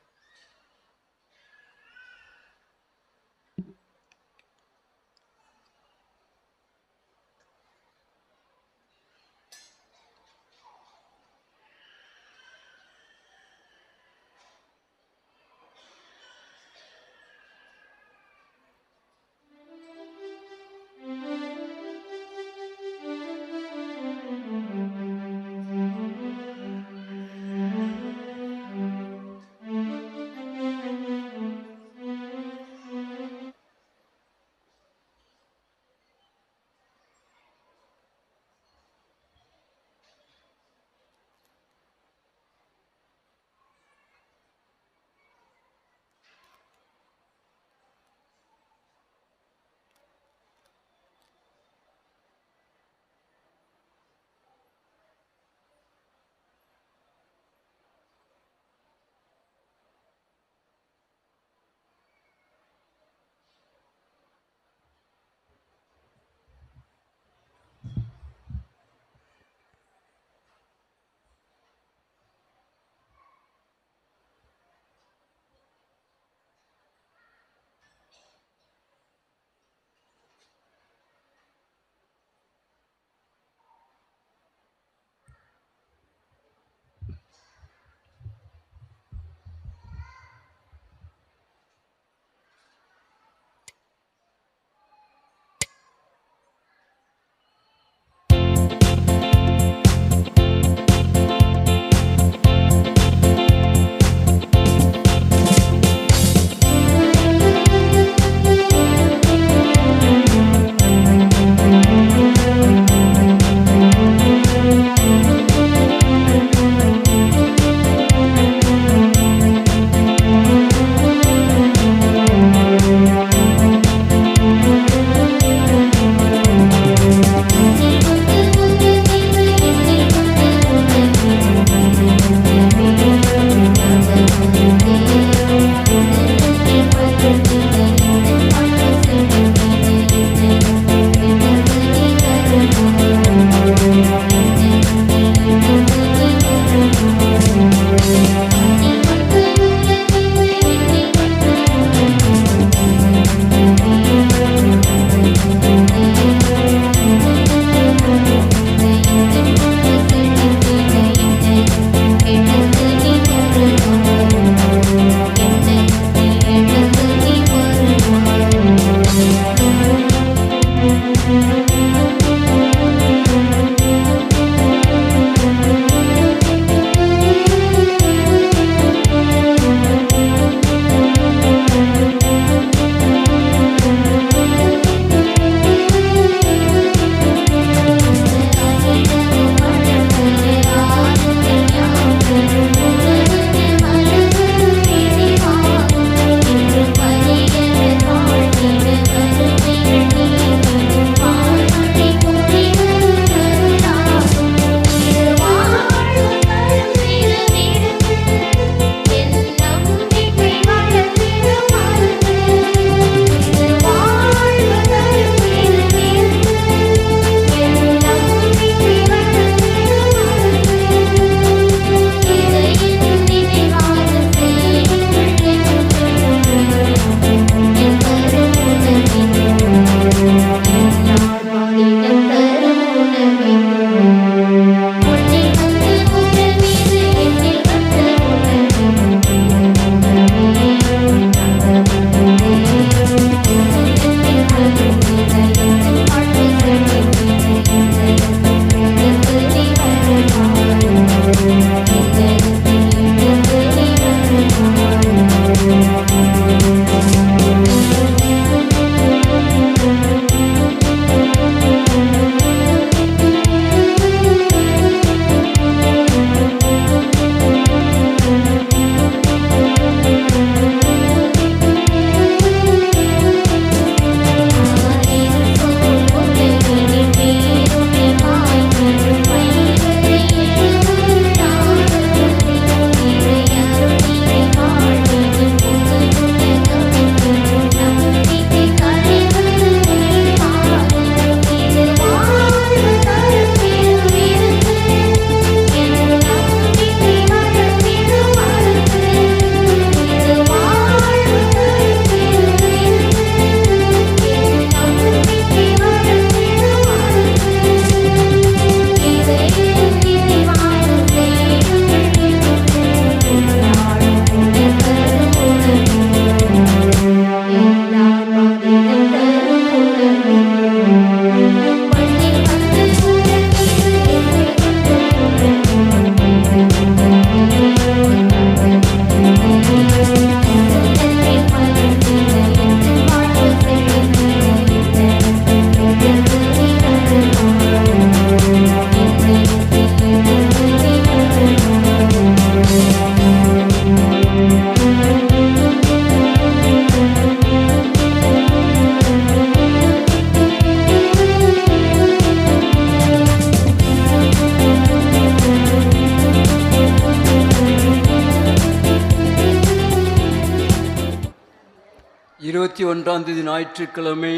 21 ஞாயிற்றுக்கிழமை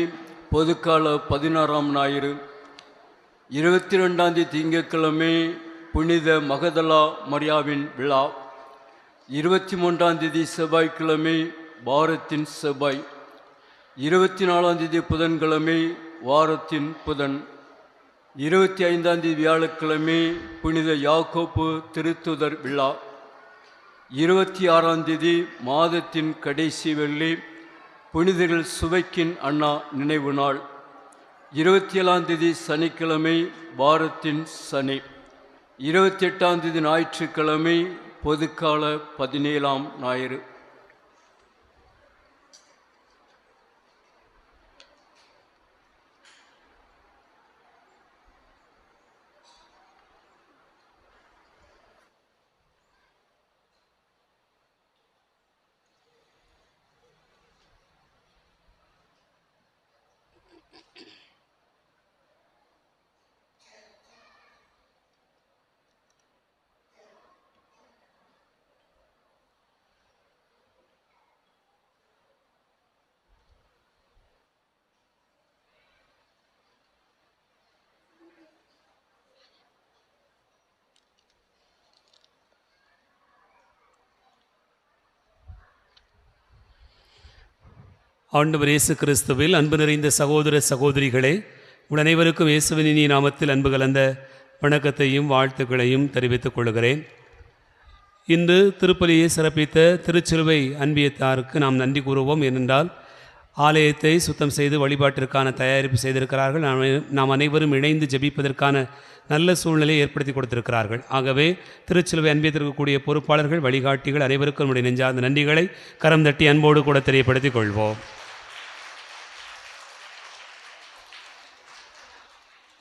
பொதுக்கால 16ஆம் ஞாயிறு. 22 திங்கட்கிழமை புனித மகதலா மரியாவின் விழா. 23 செவ்வாய்க்கிழமை வாரத்தின் செவ்வாய். 24 புதன்கிழமை வாரத்தின் புதன். 25 வியாழக்கிழமை புனித யாக்கோப்பு திருத்துதர் விழா. 26 மாதத்தின் கடைசி வெள்ளி புனிதர்கள் சுவைக்கின் அண்ணா நினைவு நாள். 27 சனிக்கிழமை வாரத்தின் சனி. 28 ஞாயிற்றுக்கிழமை பொதுக்கால 17ஆம் ஞாயிறு. ஆண்டவர் இயேசு கிறிஸ்துவில் அன்பு நிறைந்த சகோதர சகோதரிகளே, உங்கள் அனைவருக்கும் இயேசுவின் இனிய நாமத்தில் அன்பு கலந்த வணக்கத்தையும் வாழ்த்துக்களையும் தெரிவித்துக் கொள்கிறேன். இன்று திருப்பலியை சிறப்பித்த திருச்சிலுவை அன்பியத்தாருக்கு நாம் நன்றி கூறுவோம். ஏனென்றால் ஆலயத்தை சுத்தம் செய்து வழிபாட்டிற்கான தயாரிப்பு செய்திருக்கிறார்கள். நாம் அனைவரும் இணைந்து ஜெபிப்பதற்கான நல்ல சூழ்நிலையை ஏற்படுத்தி கொடுத்திருக்கிறார்கள். ஆகவே திருச்சிலுவை அன்பியத்திற்கு கூடிய பொறுப்பாளர்கள், வழிகாட்டிகள் அனைவருக்கும் நம்முடைய நெஞ்சார்ந்த நன்றிகளை கரம் தட்டி அன்போடு கூட தெரியப்படுத்திக் கொள்வோம்.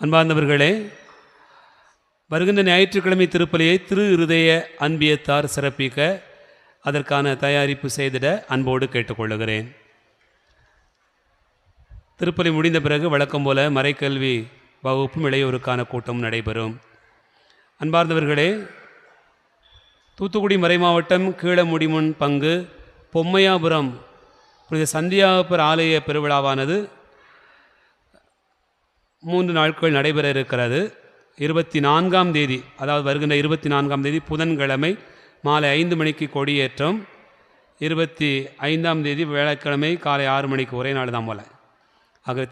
அன்பார்ந்தவர்களே, வருகின்ற ஞாயிற்றுக்கிழமை திருப்பலியை திரு இருதய அன்பியத்தார் சிறப்பிக்க அதற்கான தயாரிப்பு செய்திட அன்போடு கேட்டுக்கொள்ளுகிறேன். திருப்பலி முடிந்த பிறகு வழக்கம் போல மறைக்கல்வி வகுப்பும் இளையோருக்கான கூட்டம் நடைபெறும். அன்பார்ந்தவர்களே, தூத்துக்குடி மறைமாவட்டம் கீழமுடிமுன் பங்கு பொம்மையாபுரம் புனித சந்தியாபுர ஆலய பெருவிழாவானது 3 நாட்கள் நடைபெற இருக்கிறது. 24ஆம் தேதி, அதாவது வருகின்ற 24ஆம் தேதி புதன்கிழமை மாலை 5 மணிக்கு கொடியேற்றம். 25ஆம் தேதி வியாழக்கிழமை காலை 6 மணிக்கு, ஒரே நாள் தான் போல. ஆகவே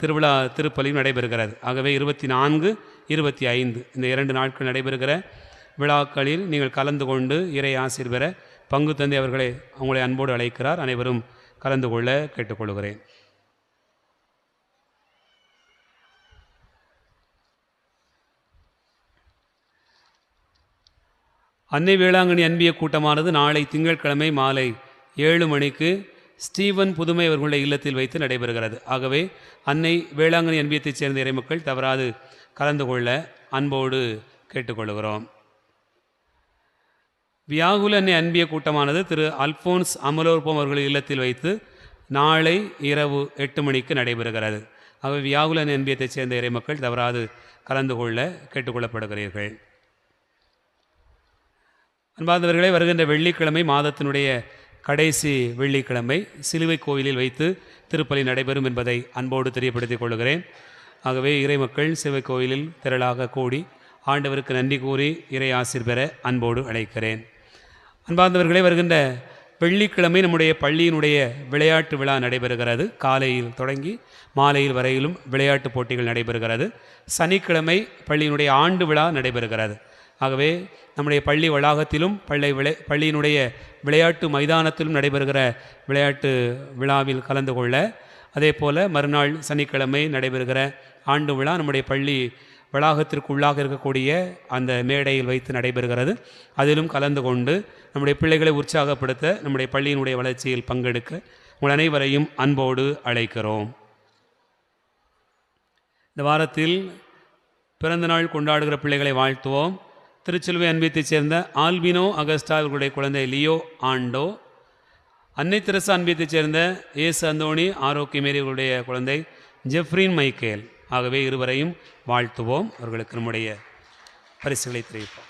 திருப்பலியும் நடைபெறுகிறது. ஆகவே 24, 25 இந்த 2 நாட்கள் நடைபெறுகிற விழாக்களில் நீங்கள் கலந்து கொண்டு இறை ஆசீர் பெற பங்கு தந்தை அவர்களை அவங்களை அன்போடு அழைக்கிறார். அனைவரும் கலந்து கொள்ள கேட்டுக்கொள்கிறேன். அன்னை வேளாங்கண்ணி அன்பிய கூட்டமானது நாளை திங்கட்கிழமை மாலை 7 மணிக்கு ஸ்டீவன் புதுமை அவர்களுடைய இல்லத்தில் வைத்து நடைபெறுகிறது. ஆகவே அன்னை வேளாங்கண்ணி அன்பியத்தைச் சேர்ந்த இறைமக்கள் தவறாது கலந்து கொள்ள அன்போடு கேட்டுக்கொள்கிறோம். வியாகுல அன்னை அன்பிய கூட்டமானது திரு அல்போன்ஸ் அமலோற்பம் அவர்கள் இல்லத்தில் வைத்து நாளை இரவு 8 மணிக்கு நடைபெறுகிறது. ஆகவே வியாகுல அன்னை அன்பியத்தைச் சேர்ந்த இறைமக்கள் தவறாது கலந்து கொள்ள கேட்டுக்கொள்ளப்படுகிறீர்கள். அன்பார்ந்தவர்களே, வருகின்ற வெள்ளிக்கிழமை மாதத்தினுடைய கடைசி வெள்ளிக்கிழமை சிலுவை கோயிலில் வைத்து திருப்பலி நடைபெறும் என்பதை அன்போடு தெரியப்படுத்திக் கொள்கிறேன். ஆகவே இறைமக்கள் சிலுவை கோயிலில் திரளாக கூடி ஆண்டவருக்கு நன்றி கூறி இறை ஆசீர் பெற அன்போடு அழைக்கிறேன். அன்பார்ந்தவர்களே, வருகின்ற வெள்ளிக்கிழமை நம்முடைய பள்ளியினுடைய விளையாட்டு விழா நடைபெறுகிறது. காலையில் தொடங்கி மாலையில் வரையிலும் விளையாட்டு போட்டிகள் நடைபெறுகிறது. சனிக்கிழமை பள்ளியினுடைய ஆண்டு விழா நடைபெறுகிறது. ஆகவே நம்முடைய பள்ளி வளாகத்திலும் பள்ளியினுடைய விளையாட்டு மைதானத்திலும் நடைபெறுகிற விளையாட்டு விழாவில் கலந்து கொள்ள, அதே போல் மறுநாள் சனிக்கிழமை நடைபெறுகிற ஆண்டு விழா நம்முடைய பள்ளி வளாகத்திற்குள்ளாக இருக்கக்கூடிய அந்த மேடையில் வைத்து நடைபெறுகிறது. அதிலும் கலந்து கொண்டு நம்முடைய பிள்ளைகளை உற்சாகப்படுத்த, நம்முடைய பள்ளியினுடைய வளர்ச்சியில் பங்கெடுக்க உங்கள் அனைவரையும் அன்போடு அழைக்கிறோம். இந்த வாரத்தில் பிறந்த நாள் கொண்டாடுகிற பிள்ளைகளை வாழ்த்துவோம். திருச்சிலுவை அன்பியத்தைச் சேர்ந்த ஆல்பினோ அகஸ்டா அவர்களுடைய குழந்தை லியோ ஆண்டோ, அன்னை தெரசா அன்பியத்தைச் சேர்ந்த ஏசு அந்தோணி ஆரோக்கியமேரி அவர்களுடைய குழந்தை ஜெஃப்ரின் மைக்கேல். ஆகவே இருவரையும் வாழ்த்துவோம். அவர்களுக்கு நம்முடைய பரிசுகளை தெரிவிப்போம்.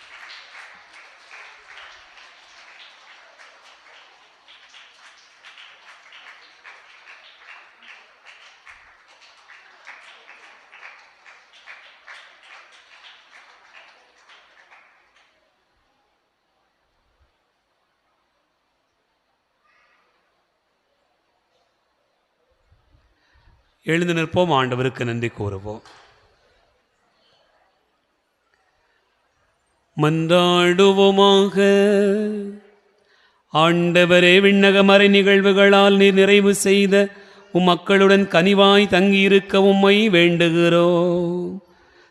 எழுந்து நிற்போம், ஆண்டவருக்கு நன்றி கூறுவோம். மன்றாடுவோமாக. ஆண்டவரே, விண்ணக மறை நிகழ்வுகளால் நீர் நிறைவு செய்த மக்களுடன் கனிவாய் தங்கியிருக்க உம்மை வேண்டுகிறோம்.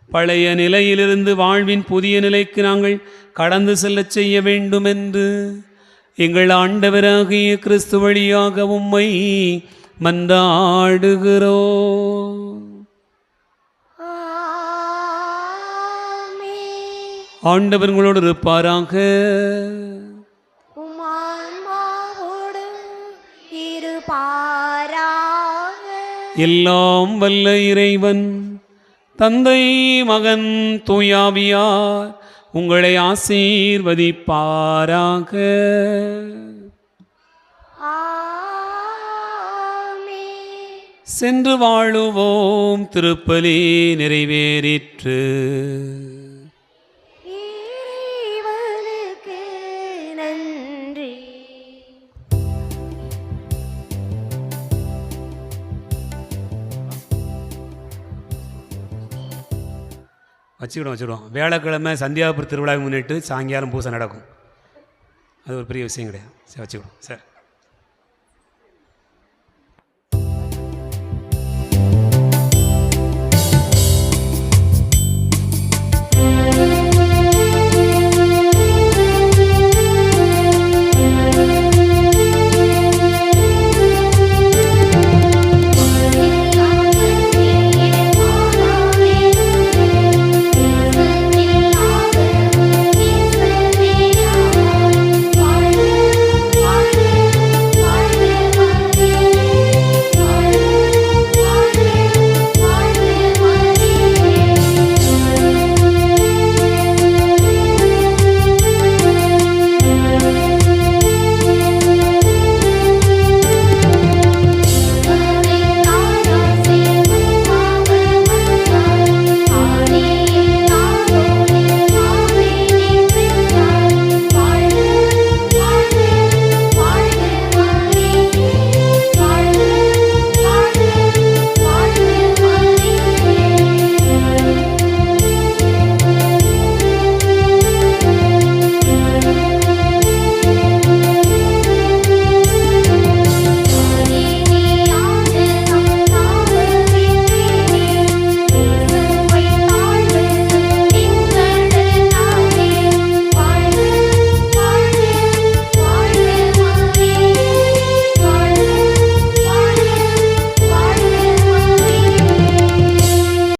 பழைய நிலையிலிருந்து வாழ்வின் புதிய நிலைக்கு நாங்கள் கடந்து செல்லச் செய்ய வேண்டுமென்று எங்கள் ஆண்டவராகிய கிறிஸ்து வழியாக உம்மை மன்றாடுகிறோம். ஆண்டவர் உங்களோடு இருப்பாராக. எல்லாம் வல்ல இறைவன் தந்தை, மகன், தூயாவியார் உங்களை ஆசீர்வதிப்பாராக. சென்று வாழுவோம். திருப்பலி நிறைவேறிற்று. வச்சுக்கிடுவோம். வியாழக்கிழமை சந்தியாபுர திருவிழாவை முன்னிட்டு சாயங்காலம் பூசை நடக்கும். அது ஒரு பெரிய விஷயம் கிடையாது. சரி, வச்சுக்கிடுவோம் சார்.